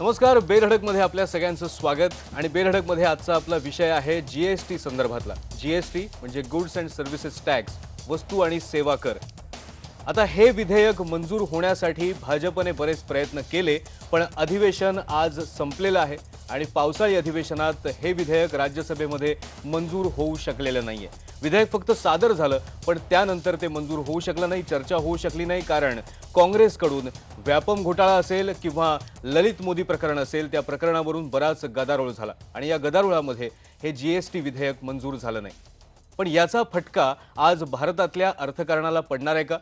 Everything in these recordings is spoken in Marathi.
नमस्कार, बेधडकमध्ये आपल्या सगळ्यांचं स्वागत। आणि बेधडकमध्ये आजचा आपला विषय आहे जीएसटी संदर्भातला। जीएसटी म्हणजे गुड्स अँड सर्व्हिसेस टॅक्स, वस्तू आणि सेवा कर। आता हे विधेयक मंजूर होण्यासाठी भाजपने बरेच प्रयत्न केले, पण अधिवेशन आज संपलेलं आहे आणि पावसाळी अधिवेशनात हे विधेयक राज्यसभेमध्ये मंजूर होऊ शकलेलं नाहीये। विधेयक फक्त सादर झालं, पण त्यानंतर ते मंजूर होऊ शकलं नाही, चर्चा होऊ शकली नाही, कारण काँग्रेसकडून व्यापम घोटाळा असेल किंवा ललित मोदी प्रकरण असेल, त्या प्रकरणावरून बराच गदारोळ झाला आणि या गदारोळामध्ये हे जीएसटी विधेयक मंजूर झालं नाही। पण याचा फटका आज भारतातल्या अर्थकारणाला पडणार आहे का?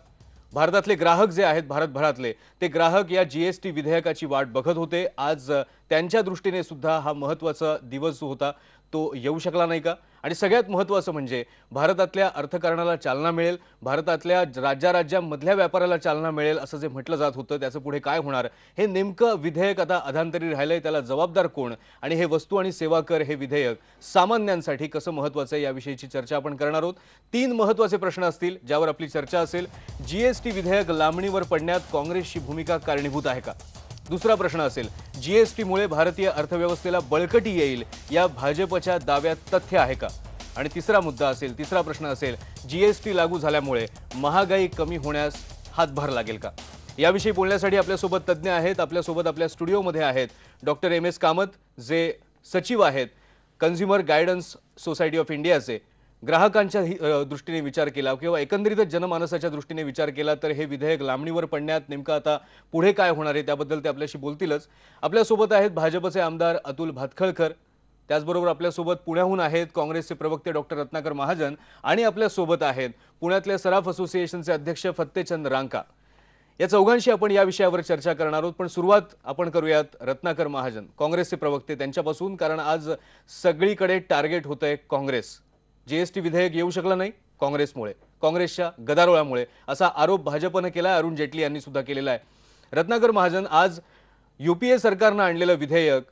भारतातले ग्राहक जे आहेत, भारतभरातले ते ग्राहक या जीएसटी विधेयकाची वाट बघत होते। आज त्यांच्या दृष्टीने सुद्धा हा महत्त्वाचा दिवस जो होता तो येऊ शकला नाही का? आणि सगळ्यात महत्त्वाचं म्हणजे भारतातल्या अर्थकारणाला चालना मिळेल, भारतातल्या राज्यामधल्या व्यापाराला चालना मिळेल असं जे म्हटलं जात होतं, त्याचं पुढे काय होणार? हे नेमकं विधेयक आता अधांतरी राहिलंय, त्याला जबाबदार कोण? आणि हे वस्तू आणि सेवा कर हे विधेयक सामान्यांसाठी कसं महत्त्वाचं आहे याविषयीची चर्चा आपण करणार आहोत। 3 महत्त्वाचे प्रश्न असतील ज्यावर आपली चर्चा असेल। जीएसटी विधेयक लांबणीवर पडण्यात काँग्रेसची भूमिका कारणीभूत आहे का? दुसरा प्रश्न असेल, जीएसटीमुळे भारतीय अर्थव्यवस्थेला बळकटी येईल या भाजपच्या दाव्यात तथ्य आहे का? आणि तिसरा प्रश्न असेल, जीएसटी लागू झाल्यामुळे महागाई कमी होण्यास हातभार लागेल का? याविषयी बोलण्यासाठी आपल्यासोबत तज्ञ आहेत। आपल्यासोबत आपल्या स्टुडिओमध्ये आहेत डॉक्टर एम.एस. कामत, जे सचिव आहेत कन्झ्युमर गायडन्स सोसायटी ऑफ इंडियाचे। ग्राहकांच्या दृष्टीने विचार केला किंवा एकंदरीतच जनमानसाच्या दृष्टीने विचार केला तर हे विधेयक लांबणीवर पडण्यात नेमकं आता पुढे काय होणार आहे त्याबद्दल ते आपल्याशी बोलतीलच। आपल्यासोबत आहेत भाजपचे आमदार अतुल भातखळकर, त्याचबरोबर आपल्यासोबत पुण्याहून आहेत काँग्रेसचे प्रवक्ते डॉक्टर रत्नाकर महाजन, आणि आपल्यासोबत आहेत पुण्यातल्या सराफ असोसिएशनचे अध्यक्ष फत्तेचंद रांका। या चौघांशी आपण या विषयावर चर्चा करणार आहोत, पण सुरुवात आपण करूयात रत्नाकर महाजन, काँग्रेसचे प्रवक्ते, त्यांच्यापासून, कारण आज सगळीकडे टार्गेट होतंय काँग्रेस। जीएसटी विधेयक येऊ शकलं नाही काँग्रेसमुळे, काँग्रेसच्या गदारोळामुळे, असा आरोप भाजपने केला, अरुण जेटली यांनी सुद्धा केलेला आहे। रत्नाकर महाजन, आज यूपीए सरकारने आणलेलं विधेयक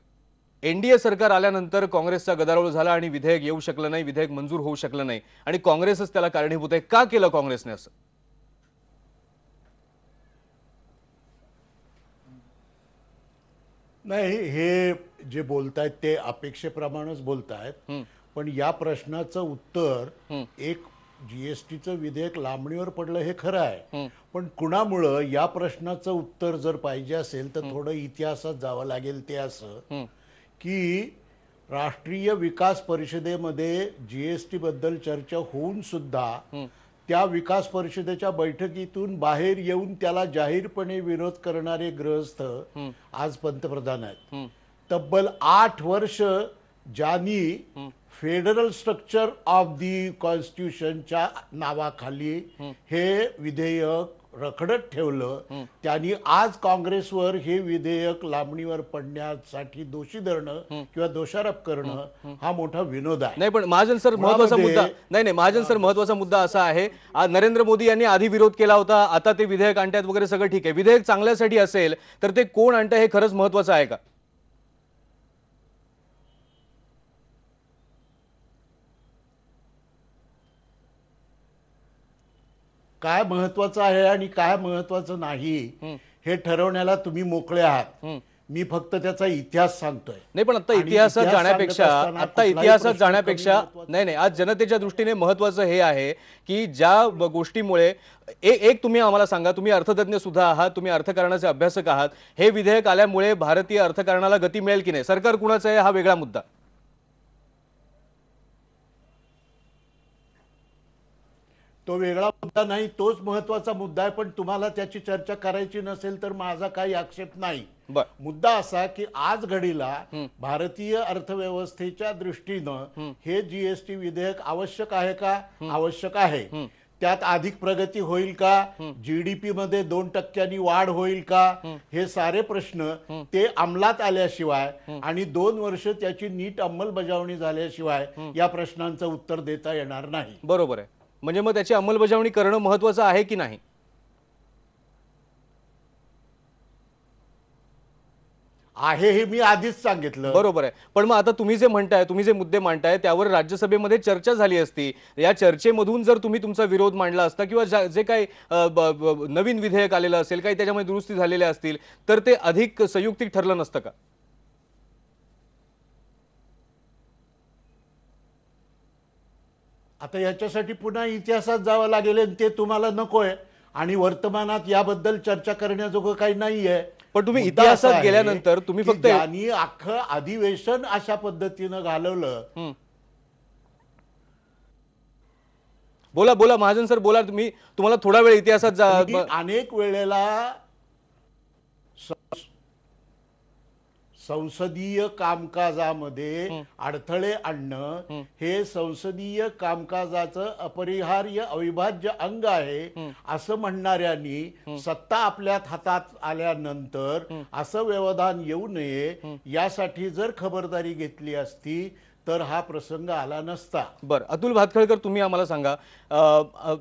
एनडीए सरकार आल्यानंतर काँग्रेसचा गदारोळ झाला आणि विधेयक येऊ शकलं नाही, विधेयक मंजूर होऊ शकलं नाही आणि काँग्रेसच त्याला कारणीभूत आहे। का केलं काँग्रेसने असं? नाही, हे जे बोलतायत ते अपेक्षेप्रमाणेच बोलतायत, पण या प्रश्नाचं उत्तर एक जीएसटीचं विधेयक लांबणीवर पडलं हे खरं आहे, पण कुणामुळं या प्रश्नाचं उत्तर जर पाहिजे असेल तर थोडं इतिहासात जावं लागेल। ते असं की राष्ट्रीय विकास परिषदेमध्ये जीएसटी बद्दल चर्चा होऊन सुद्धा त्या विकास परिषदेच्या बैठकीतून बाहेर येऊन त्याला जाहीरपणे विरोध करणारे गृहस्थ आज पंतप्रधान आहेत। तब्बल 8 वर्ष ज्यांनी फेडरल स्ट्रक्चर ऑफ दी कॉन्स्टिट्यूशनच्या नावाखाली हे विधेयक रखडत ठेवलं, त्यांनी आज काँग्रेसवर हे विधेयक लांबणीवर पडण्यासाठी दोषी धरणं किंवा दोषारोप करणं हा मोठा विनोद आहे। नाही, पण महाजन सर, महत्त्वाचा मुद्दा नाही, महाजन सर, महत्त्वाचा मुद्दा असा आहे, आज नरेंद्र मोदी यांनी आधी विरोध केला होता, आता ते विधेयक आणतात वगैरे, सगळं ठीक आहे। विधेयक चांगल्यासाठी असेल तर ते कोण आणतं हे खरंच महत्त्वाचं आहे का? काय महत्वाचं आहे आणि काय महत्वाचं नाही हे ठरवण्याला तुम्ही मोकळे आहात। मी फक्त त्याचा इतिहास सांगतोय। नाही, पण आता इतिहासात जाण्यापेक्षा नाही, आज जनतेच्या दृष्टीने महत्त्वाचं हे आहे की ज्या गोष्टीमुळे एक तुम्ही आम्हाला सांगा, तुम्ही अर्थतज्ञ सुद्धा आहात, तुम्ही अर्थकारणाचे अभ्यासक आहात, हे विधेयक आल्यामुळे भारतीय अर्थकारणाला गती मिळेल की नाही? सरकार कुणाचं आहे हा वेगळा मुद्दा, तो वेगळा मुद्दा नाही, तोच महत्वाचा मुद्दा आहे, पण तुम्हाला त्याची चर्चा करायची नसेल तर माझा काही आक्षेप नाही। मुद्दा असा की आज घडीला भारतीय अर्थव्यवस्थेच्या दृष्टीनं हे जीएसटी विधेयक आवश्यक आहे का? आवश्यक आहे। त्यात अधिक प्रगती होईल का? जीडीपी मध्ये 2% वाढ होईल का? हे सारे प्रश्न ते अंमलात आल्याशिवाय आणि 2 वर्ष त्याची नीट अंमलबजावणी झाल्याशिवाय या प्रश्नांचं उत्तर देता येणार नाही। बरोबर आहे, म्हणजे मग त्याची अंमलबजावणी करणं महत्त्वाचं आहे की नाही? आहे हे मी आधीच सांगितलं। बरोबर आहे, पण मग आता तुम्ही जे म्हणताय, तुम्ही जे मुद्दे मांडताय त्यावर राज्यसभेमध्ये चर्चा झाली असती, या चर्चेमधून जर तुम्ही तुमचा विरोध मांडला असता किंवा जे काही नवीन विधेयक आलेलं असेल, काही त्याच्यामध्ये दुरुस्ती झालेल्या असतील तर ते अधिक संयुक्तिक ठरलं नसतं का? आता याच्यासाठी पुन्हा इतिहासात जावं लागेल आणि ते तुम्हाला नकोय आणि वर्तमानात याबद्दल चर्चा करण्याजोगं काही नाहीये. पण तुम्ही मुद्दा इतिहासात असा आहे गेल्यानंतर तुम्ही की फक्त ज्यांनी अख्खं अधिवेशन अशा पद्धतीनं घालवलं. बोला बोला महाजन सर बोला. तुम्हाला थोडा वेळ इतिहासात मी अनेक वेळेला संसदीय कामकाजामध्ये अडथळे आणणं हे संसदीय कामकाजाचं अपरिहार्य अविभाज्य अंग आहे असं म्हणणाऱ्यांनी सत्ता आपल्या हातात आल्यानंतर असं व्यवधान येऊ नये यासाठी जर खबरदारी घेतली असती तर हा प्रसंग आला नसता. बरं, अतुल भातखळकर तुम्ही आम्हाला सांगा,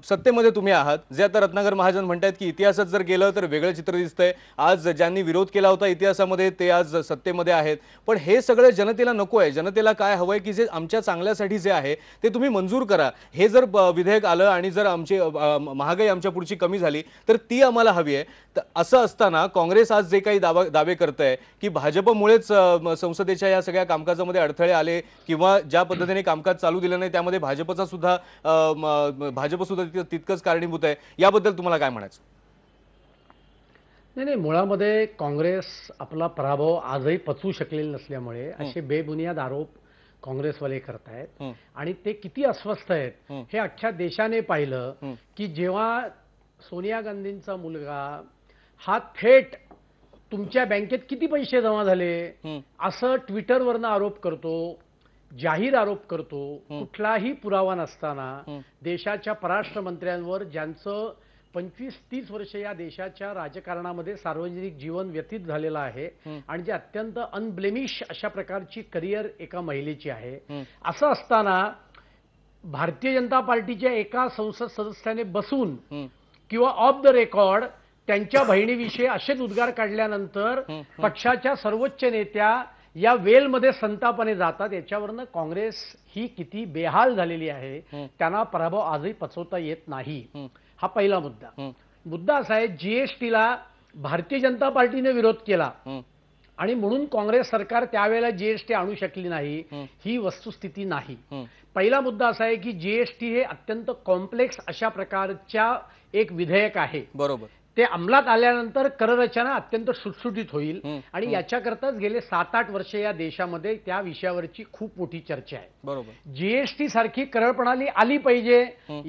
सत्तेमध्ये तुम्ही आहात, जे आता रत्नाकर महाजन म्हणतात की इतिहासात जर गेलं तर वेगळं चित्र दिसतंय. आज ज्यांनी विरोध केला होता इतिहासामध्ये ते आज सत्तेमध्ये आहेत. पण हे सगळं जनतेला नको आहे. जनतेला काय हवंय की जे आमच्या चांगल्यासाठी जे आहे ते तुम्ही मंजूर करा. हे जर विधेयक आलं आणि जर आमची महागाई आमच्या पुढची कमी झाली तर ती आम्हाला हवी आहे. तर असं असताना काँग्रेस आज जे काही दावे करतंय की भाजपमुळेच संसदेच्या या सगळ्या कामकाजामध्ये अडथळे आले किंवा ज्या पद्धतीने कामकाज चालू दिलं नाही त्यामध्ये भाजप सुद्धा तितकंच कारणीभूत आहे, याबद्दल तुम्हाला काय म्हणायचं? नाही, मुळामध्ये काँग्रेस आपला पराभव आजही पचवू शकलेला नसल्यामुळे असे बेबुनियाद आरोप काँग्रेसवाले करतायत आणि ते किती अस्वस्थ आहेत हे अख्ख्या देशाने पाहिलं की जेव्हा सोनिया गांधींचा मुलगा हा थेट तुमच्या बँकेत किती पैसे जमा झाले असं ट्विटरवरनं आरोप करतो, जाहीर आरोप करतो, कुठलाही पुरावा नसताना देशाच्या परराष्ट्र मंत्र्यांवर ज्यांचं 25-30 वर्ष या देशाच्या राजकारणामध्ये सार्वजनिक जीवन व्यतीत झालेलं आहे आणि जे अत्यंत अनब्लेमिश अशा प्रकारची करिअर एका महिलेची आहे, असं असताना भारतीय जनता पार्टीच्या एका संसद सदस्याने बसून किंवा ऑफ द रेकॉर्ड त्यांच्या बहिणीविषयी असेच उद्गार काढल्यानंतर पक्षाच्या सर्वोच्च नेत्या या वेलमध्ये संतापाने जातात. याच्यावरनं काँग्रेस ही किती बेहाल झालेली आहे, त्यांना पराभव आजही पचवता येत नाही. हा पहिला मुद्दा. मुद्दा असा आहे, जीएसटीला भारतीय जनता पार्टीने विरोध केला आणि म्हणून काँग्रेस सरकार त्यावेळेला जीएसटी आणू शकली नाही, ही वस्तुस्थिती नाही. पहिला मुद्दा असा आहे की जीएसटी हे अत्यंत कॉम्प्लेक्स अशा प्रकारच्या एक विधेयक आहे. बरोबर. ते अंमलात आल्यानंतर कररचना अत्यंत सुटसुटीत होईल आणि याच्याकरताच गेले 7-8 वर्ष या देशामध्ये त्या विषयावरची खूप मोठी चर्चा आहे. बरोबर. जीएसटी सारखी कर प्रणाली आली पाहिजे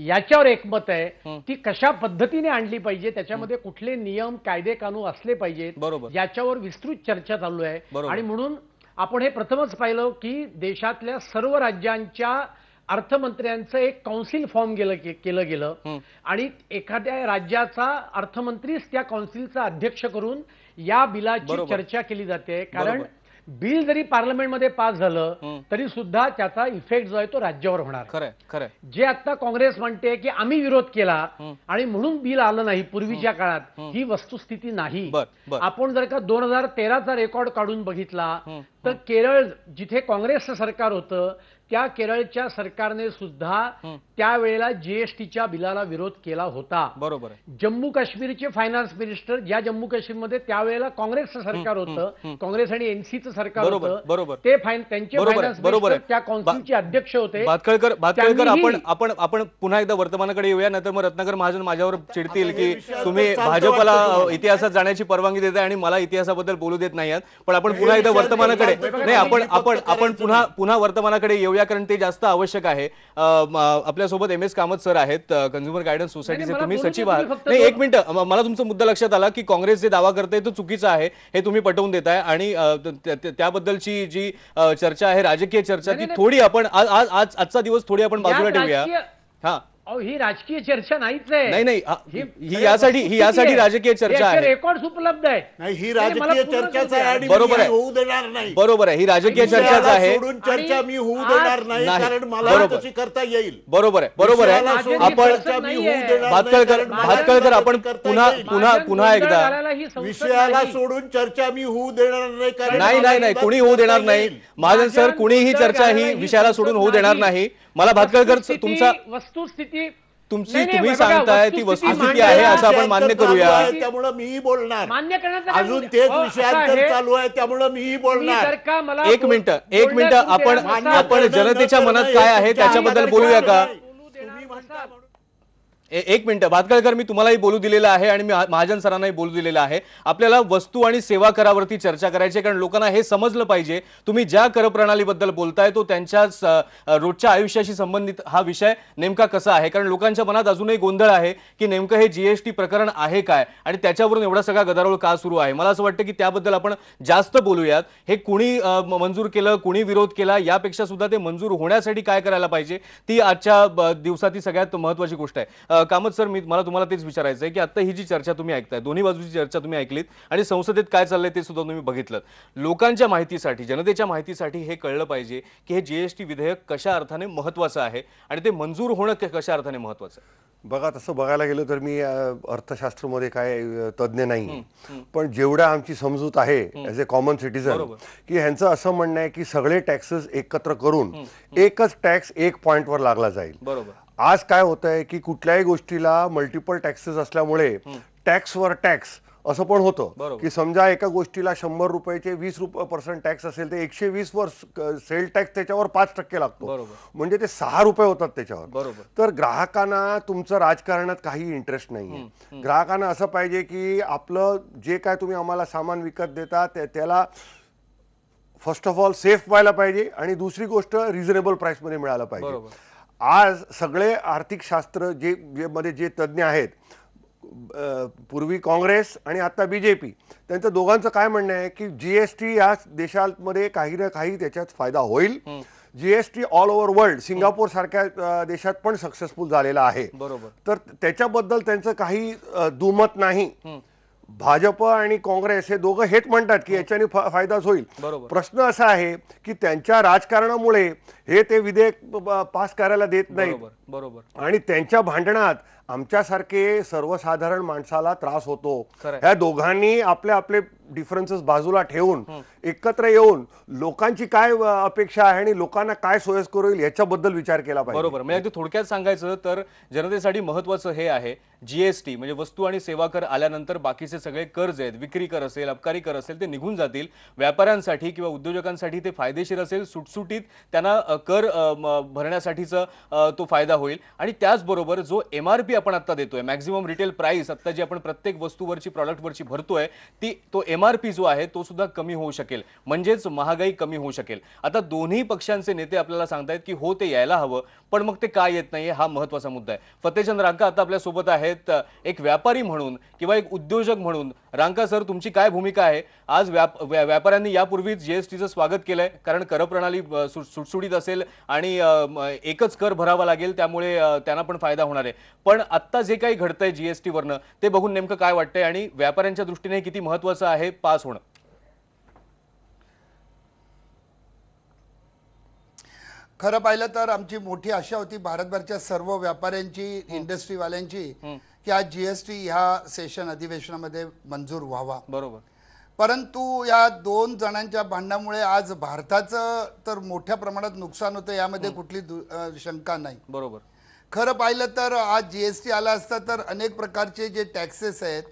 याच्यावर एकमत आहे. ती कशा पद्धतीने आणली पाहिजे, त्याच्यामध्ये कुठले नियम कायदे कानून असले पाहिजेत, बरोबर, याच्यावर विस्तृत चर्चा चालू आहे. बरोबर. आणि म्हणून आपण हे प्रथमच पाहिलं की देशातल्या सर्व राज्यांच्या अर्थमंत्र्यांचं एक काउन्सिल फॉर्म केलं गेलं आणि एखाद्या राज्याचा अर्थमंत्रीच त्या काउन्सिलचा अध्यक्ष करून या बिलाची चर्चा केली जाते. कारण बिल जरी पार्लमेंटमध्ये पास झालं तरी सुद्धा त्याचा इफेक्ट जो आहे तो राज्यावर होणार. खरंय. जे आता काँग्रेस म्हणते की आम्ही विरोध केला आणि म्हणून बिल आलं नाही पूर्वीच्या काळात, ही वस्तुस्थिती नाही. आपण जर का 2013चा रेकॉर्ड काढून बघितला तर केरळ जिथे काँग्रेसचं सरकार होतं त्या केरळच्या सरकारने सुद्धा त्यावेळेला जीएसटीच्या बिलाला विरोध केला होता. बरोबर. जम्मू काश्मीरचे फायनान्स मिनिस्टर, ज्या जम्मू काश्मीरमध्ये त्यावेळेला काँग्रेसचं सरकार होतं, काँग्रेस आणि एनसीचं सरकार होतं, ते त्यांचे फायनान्स मिनिस्टर त्या काउन्सिलचे अध्यक्ष होते. भातखळकर आपण पुन्हा एकदा वर्तमानाकडे येऊया, नाहीतर मग रत्नाकर महाजन माझ्यावर चिडतील की तुम्ही भाजपला इतिहासात जाण्याची परवानगी देताय आणि मला इतिहासाबद्दल बोलू देत नाही आहात. पण आपण पुन्हा एकदा वर्तमानाकडे नाही, आपण पुन्हा वर्तमानाकडे येऊया कारण ते जास्त आवश्यक आहे. आपल्यासोबत MS कामत सर आहेत, कंझ्युमर गायडन्स सोसायटीचे तुम्ही सचिव आहात. नाही, एक मिनिट, मला तुमचा मुद्दा लक्षात आला की काँग्रेस जे दावा करते तो चुकीचा आहे हे तुम्ही पटवून देताय आणि त्याबद्दलची जी चर्चा आहे राजकीय चर्चा ती थोडी आपण आजचा दिवस थोडी आपण बाजूला ठेवूया. हा, ही राजकीय चर्चा नाहीच आहे. नाही, ही यासाठी राजकीय चर्चा आहे. रेकॉर्ड उपलब्ध आहे. नाही, ही राजकीय चर्चाच आहे आणि बरोबर आहे, होऊ देणार नाही. बरोबर आहे, ही राजकीय चर्चाच आहे. सोडून चर्चा मी होऊ देणार नाही कारण मला तशी करता येईल. बरोबर आहे. आपण भातखळकर आपण पुन्हा एकदा विषयाला सोडून चर्चा मी होऊ देणार नाही कारण नाही, कोणी होऊ देणार नाही. महाजन सर, कुणीही चर्चा ही विषयाला सोडून होऊ देणार नाही. मला भातखळकर तुमचा वस्तुस्थिती तुम्ही सांगताय ती वस्तुस्थिती आहे असं आपण मान्य करूया. त्यामुळे मीही बोलणार. मान्य करण्याचा अजून तेच विषयांतर चालू आहे त्यामुळे मीही बोलणार. एक मिनिट आपण जनतेच्या मनात काय आहे त्याच्याबद्दल बोलूया का? म्हणता म्हणून एक मिनिट भातखळकर, मी तुम्हालाही बोलू दिलेलं आहे आणि मी महाजन सरांनाही बोलू दिलेलं आहे. आपल्याला वस्तू आणि सेवा करावरती चर्चा करायची आहे, कारण लोकांना हे समजलं पाहिजे तुम्ही ज्या कर प्रणालीबद्दल बोलताय तो त्यांच्या रोजच्या आयुष्याशी संबंधित हा विषय नेमका कसा आहे. कारण लोकांच्या मनात अजूनही गोंधळ आहे की नेमकं हे जीएसटी प्रकरण आहे काय आणि त्याच्यावरून एवढा सगळा गदारोळ का सुरू आहे. मला असं वाटतं की त्याबद्दल आपण जास्त बोलूयात. हे कुणी मंजूर केलं, कुणी विरोध केला, यापेक्षा सुद्धा ते मंजूर होण्यासाठी काय करायला पाहिजे ती आजच्या दिवसाची सगळ्यात महत्त्वाची गोष्ट आहे. कामत सर, मला तुम्हाला तेच विचारायचं आहे की आता ही जी चर्चा तुम्ही ऐकताय, दोन्ही बाजूची चर्चा तुम्ही ऐकलीत आणि संसदेत काय चाललंय ते सुद्धा तुम्ही बघितलं. लोकांच्या माहितीसाठी, जनतेच्या माहितीसाठी हे कळलं पाहिजे की हे जीएसटी विधेयक कशा अर्थाने महत्त्वाचं आहे आणि ते मंजूर होणं कशा अर्थाने महत्त्वाचं आहे. बघा, तसं बघायला गेलं तर मी अर्थशास्त्रामध्ये काय तज्ज्ञ नाही, पण जेवढ्या आमची समजूत आहे ॲज अ कॉमन सिटीजन की ह्यांचं असं म्हणणं आहे की सगळे टॅक्सेस एकत्र करून एकच टॅक्स एक पॉइंटवर लागला जाईल. बरोबर. आज काय होत आहे की कुठल्याही गोष्टीला मल्टिपल टॅक्सेस असल्यामुळे टॅक्सवर टॅक्स असं पण होतं की समजा एका गोष्टीला 100 रुपयाचे 20% टॅक्स असेल तर 120 वर सेल टॅक्स त्याच्यावर 5% लागतो, म्हणजे ते 6 रुपये होतात त्याच्यावर. तर ग्राहकांना तुमचं राजकारणात काही इंटरेस्ट नाहीये. ग्राहकांना असं पाहिजे की आपलं जे काय तुम्ही आम्हाला सामान विकत देता त्याला फर्स्ट ऑफ ऑल सेफ व्हायला पाहिजे आणि दुसरी गोष्ट रिझनेबल प्राइसमध्ये मिळायला पाहिजे. आज सगळे आर्थिक शास्त्र जे तज्ज्ञ आहेत, पूर्वी काँग्रेस आणि आता बीजेपी, त्यांचं दोघांचं काय म्हणणं आहे की जीएसटी या देशामध्ये काही ना काही त्याच्यात फायदा होईल. GST all over world, Singapore सारख्या देशात पण सक्सेसफुल झालेला आहे. तर त्याच्याबद्दल त्यांचं काही दुमत नाही. भाजप आणि काँग्रेस हे दोघं हेच म्हणतात की याच्याने फायदाच होईल. प्रश्न असा आहे की त्यांच्या राजकारणामुळे हे ते विधेयक पास करायला देत नाही आणि त्यांच्या भांडणात आमच्यासारखे सर्वसाधारण माणसाला त्रास होतो. ह्या दोघांनी आपले डिफरन्सेस बाजूला ठेवून एकत्र येऊन लोकांची काय अपेक्षा आहे आणि लोकांना काय सोयीस्कर होईल याच्याबद्दल विचार केला पाहिजे. बरोबर. म्हणजे अगदी थोडक्यात सांगायचं तर जनतेसाठी महत्त्वाचं हे आहे जीएसटी म्हणजे वस्तू आणि सेवा कर आल्यानंतर बाकीचे सगळे कर जे आहेत, विक्री कर असेल, अबकारी कर असेल, ते निघून जातील. व्यापाऱ्यांसाठी किंवा उद्योजकांसाठी ते फायदेशीर असेल, सुटसुटीत त्यांना कर भरण्यासाठीचा तो फायदा होईल. आणि त्याचबरोबर जो MRP आपण आता देतोय, मॅक्झिमम रिटेल प्राइस, आता जी आपण प्रत्येक वस्तूवरची प्रॉडक्टवरची भरतोय तो MRP जो आहे तो सुद्धा कमी होऊ शकेल, म्हणजेच महागाई कमी होऊ शकेल. आता दोन्ही पक्षांचे नेते आपल्याला सांगतायत की हो ते यायला हवं, पण मग ते का येत नाहीये हा महत्त्वाचा मुद्दा आहे. फतेहचंद रांका आता आपल्या सोबत आहेत, एक व्यापारी म्हणून किंवा एक उद्योजक म्हणून. रांका सर, तुमची काय भूमिका आहे? आज व्यापाऱ्यांनी यापूर्वीच जीएसटीचं स्वागत केलंय, कारण कर प्रणाली सुटसुटीत असेल आणि एकच कर भरावा लागेल, त्यामुळे त्यांना पण फायदा होणार आहे. पण आता जे काही घडतंय जीएसटी वरनं ते बघून नेमकं काय वाटतंय आणि व्यापाऱ्यांच्या दृष्टीने किती महत्त्वाचं आहे पास होणं? खरं पाहिलं तर आमची मोठी आशा होती भारतभरच्या सर्व व्यापाऱ्यांची, इंडस्ट्रीवाल्यांची, की आज जीएसटी ह्या सेशन अधिवेशनामध्ये मंजूर व्हावा. बरोबर. परंतु या दोन जणांच्या भांडणामुळे आज भारताचं तर मोठ्या प्रमाणात नुकसान होतं, यामध्ये कुठली शंका नाही. बरोबर. खरं पाहिलं तर आज जीएसटी आला असता तर अनेक प्रकारचे जे टॅक्सेस आहेत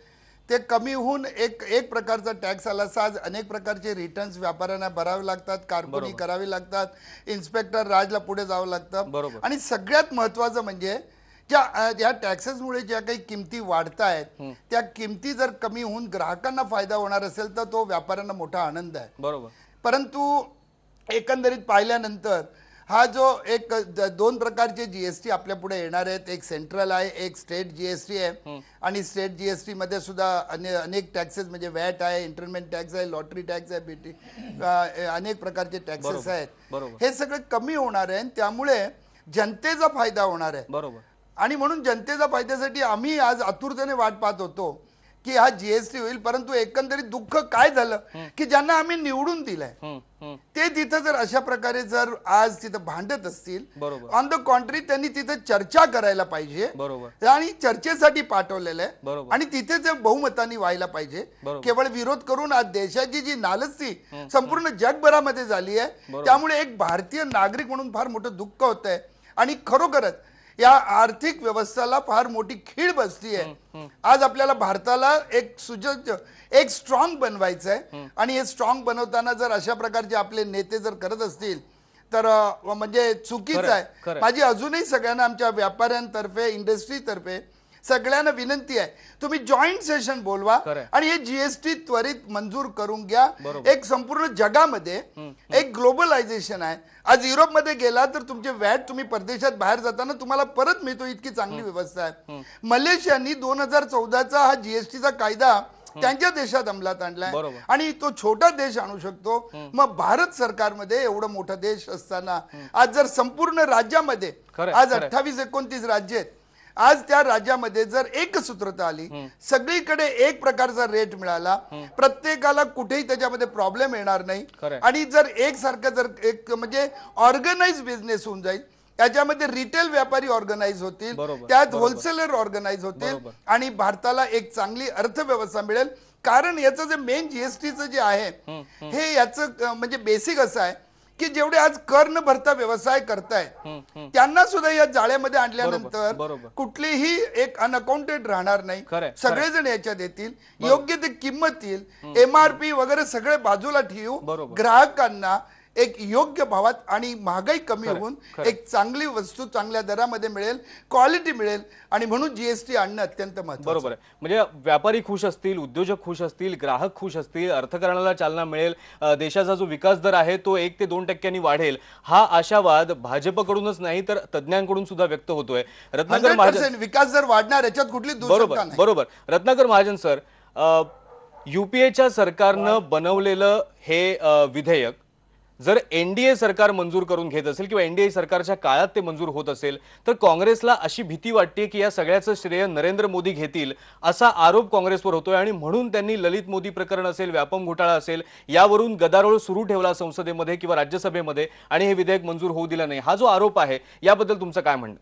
ते कमी होऊन एक प्रकारचा टॅक्स आला असता. आज अनेक प्रकारचे रिटर्न्स व्यापाऱ्यांना भरावे लागतात, कारकुनी करावी लागतात, इन्स्पेक्टर राजला पुढे जावं लागतं. आणि सगळ्यात महत्त्वाचं म्हणजे ज्या टॅक्सेसमुळे ज्या काही किमती वाढत आहेत त्या किमती जर कमी होऊन ग्राहकांना फायदा होणार असेल तर तो व्यापाऱ्यांना मोठा आनंद आहे. बरोबर. परंतु एकंदरीत पाहिल्यानंतर हा जो एक दोन प्रकारचे जीएसटी आपल्या पुढे येणार आहेत, एक सेंट्रल आहे, एक स्टेट जीएसटी आहे. आणि स्टेट जीएसटी मध्ये सुद्धा अनेक टॅक्सेस म्हणजे वॅट आहे, इंटरमेंट टॅक्स आहे, लॉटरी टॅक्स आहे, बीटी, अनेक प्रकारचे टॅक्सेस आहेत. हे सगळे कमी होणार आहे, त्यामुळे जनतेचा फायदा होणार आहे. बरोबर. आणि म्हणून जनतेच्या फायद्यासाठी आम्ही आज आतुरतेने वाट पाहत होतो की हा जीएसटी होईल. परंतु एकंदरीत दुःख काय झालं की ज्यांना आम्ही निवडून दिलंय ते तिथं जर अशा प्रकारे जर आज तिथं भांडत असतील, ऑन द कॉन्ट्री त्यांनी तिथे चर्चा करायला पाहिजे आणि चर्चेसाठी पाठवलेलं आहे आणि तिथे जे बहुमतानी व्हायला पाहिजे. केवळ विरोध करून आज देशाची जी नालस्ती संपूर्ण जगभरामध्ये झाली आहे, त्यामुळे एक भारतीय नागरिक म्हणून फार मोठं दुःख होत आहे आणि खरोखरच या आर्थिक व्यवस्थेला फार मोठी खीळ बसती आहे. आज आपल्याला भारताला एक सुसज्ज, एक स्ट्रॉंग बनवायचं आहे आणि हे स्ट्रॉंग बनवताना जर अशा प्रकारचे आपले नेते जर करत असतील तर म्हणजे चुकीचं आहे. माझी अजूनही सगळ्यांना आमच्या व्यापाऱ्यांतर्फे इंडस्ट्रीतर्फे सगळ्यांना विनंती आहे, तुम्ही जॉईंट सेशन बोलवा आणि हे जीएसटी त्वरित मंजूर करून घ्या. एक संपूर्ण जगामध्ये एक ग्लोबलायझेशन आहे. आज युरोपमध्ये गेला तर तुमचे वॅट तुम्ही परदेशात बाहेर जाताना तुम्हाला परत मिळतो, इतकी चांगली व्यवस्था आहे. मलेशियानी 2014चा हा जीएसटीचा कायदा त्यांच्या देशात अंमलात आणलाय आणि तो छोटा देश आणू शकतो. मग भारत सरकारमध्ये एवढा मोठा देश असताना आज जर संपूर्ण राज्यामध्ये आज 28-29 राज्य आहेत, आज त्या राज्यामध्ये जर एक सूत्रता आली, सगळीकडे एक प्रकारचा रेट मिळाला, प्रत्येकाला कुठेही त्याच्यामध्ये प्रॉब्लेम येणार नाही आणि जर एकसारखं जर एक म्हणजे ऑर्गनाइज बिझनेस होऊन जाईल, त्याच्यामध्ये रिटेल व्यापारी ऑर्गनाइज होतील, त्यात होलसेलर ऑर्गनाइज होतील आणि भारताला एक चांगली अर्थव्यवस्था मिळेल. कारण याचं जे मेन जीएसटीचं जे आहे हे याचं म्हणजे बेसिक असं आहे की जेवढे आज कर न भरता व्यवसाय करतायत त्यांना सुद्धा या जाळ्यामध्ये आणल्यानंतर कुठलीही एक अनअकाउंटेड राहणार नाही. सगळेजण याच्यात येतील, योग्य ते किंमत येईल, एमआरपी वगैरे सगळे बाजूला ठेवू, ग्राहकांना एक योग्य भावात आणि महागाई कमी होऊन एक चांगली वस्तू चांगल्या दरामध्ये मिळेल, क्वालिटी मिळेल आणि म्हणून जीएसटी आणणं अत्यंत महत्त्वाचं. बरोबर आहे. म्हणजे व्यापारी खुश असतील, उद्योजक खुश असतील, ग्राहक खुश असतील, अर्थकारणाला चालना मिळेल, देशाचा जो विकास दर आहे तो 1 ते 2% वाढेल, हा आशावाद भाजपकडूनच नाही तर तज्ञांकडून सुद्धा व्यक्त होतोय. रत्नाकर महाजन, विकास दर वाढणार याच्यात कुठली दुशंका नाही. बरोबर. रत्नाकर महाजन सर, युपीएच्या सरकारनं बनवलेलं हे विधेयक जर एनडीए सरकार मंजूर करून घेत असेल किंवा एनडीए सरकारच्या काळात ते मंजूर होत असेल तर काँग्रेसला अशी भीती वाटते की या सगळ्याचं श्रेय नरेंद्र मोदी घेतील असा आरोप काँग्रेसवर होतोय आणि म्हणून त्यांनी ललित मोदी प्रकरण असेल, व्यापम घोटाळा असेल, यावरून गदारोळ सुरू ठेवला संसदेमध्ये किंवा राज्यसभेमध्ये आणि हे विधेयक मंजूर होऊ दिलं नाही. हा जो आरोप आहे याबद्दल तुमचं काय म्हणणं?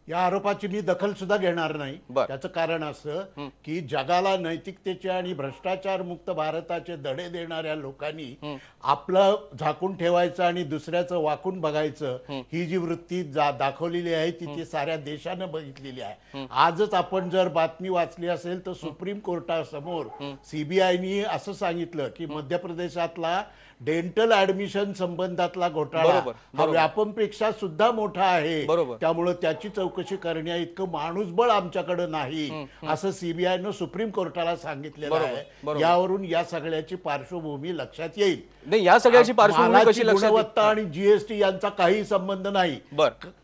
या आरोपाची मी दखल सुद्धा घेणार नाही. त्याचं कारण असं की जगाला नैतिकतेचे आणि भ्रष्टाचार मुक्त भारताचे धडे देणाऱ्या लोकांनी आपलं झाकून ठेवायचं आणि दुसऱ्याचं वाकून बघायचं ही जी वृत्ती दाखवलेली आहे ती साऱ्या देशानं बघितलेली आहे. आजच आपण जर बातमी वाचली असेल तर सुप्रीम कोर्टासमोर सीबीआयनी असं सांगितलं की मध्य प्रदेशातला डेंटल ऍडमिशन संबंधातला घोटाळा हा व्यापमपेक्षा सुद्धा मोठा आहे, त्यामुळे त्याची चौकशी करण्या इतकं माणूसबळ आमच्याकडे नाही असं सीबीआयनं सुप्रीम कोर्टाला सांगितलेलं आहे. यावरून या सगळ्याची पार्श्वभूमी लक्षात येईल. नाही, या सगळ्याची पार्श्वभूमी कशी लक्षात? गुणवत्ता आणि जीएसटी यांचा काही संबंध नाही,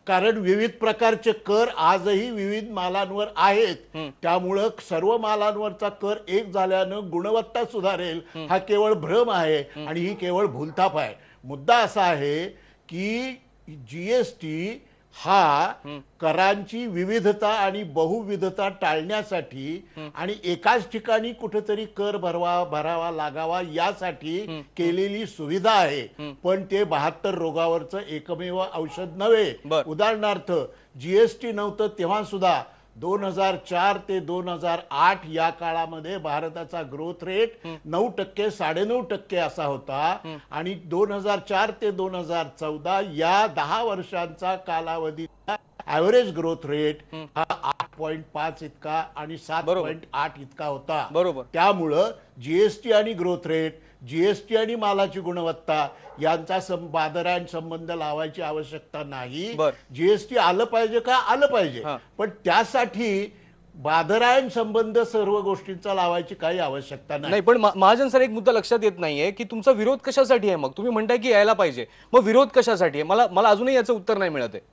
कारण विविध प्रकारचे कर आजही विविध मालांवर आहेत. त्यामुळं सर्व मालांवरचा कर एक झाल्यानं गुणवत्ता सुधारेल हा केवळ भ्रम आहे आणि ही केवळ भूलथाप आहे. मुद्दा असा आहे की जीएसटी हा करांची विविधता आणि बहुविधता टाळण्यासाठी आणि एकाच ठिकाणी कुठेतरी कर भरावा लागावा यासाठी केलेली सुविधा आहे. पण ते 72 रोगावरचं एकमेव औषध नव्हे. उदाहरणार्थ जीएसटी नव्हतं तेव्हा सुद्धा 2004 ते 2008 या काळामध्ये भारताचा ग्रोथ रेट 9%, 9.5% असा होता आणि 2004 ते 2014 या 10 वर्षांचा कालावधीचा ॲव्हरेज ग्रोथ रेट हा 8.5 इतका आणि 7.8 इतका होता. त्यामुळं जीएसटी आणि ग्रोथ रेट, जीएसटी आणि मालाची गुणवत्ता यांचा बादरायण संबंध लावायची आवश्यकता नाही. जीएसटी आलं पाहिजे का? आलं पाहिजे, पण त्यासाठी बादरायण संबंध सर्व गोष्टींचा लावायची काही आवश्यकता नाही. पण महाजन सर, एक मुद्दा लक्षात येत नाहीये की तुमचा विरोध कशासाठी आहे? मग तुम्ही म्हणताय की यायला पाहिजे, मग विरोध कशासाठी आहे? मला अजूनही याचं उत्तर नाही मिळत आहे.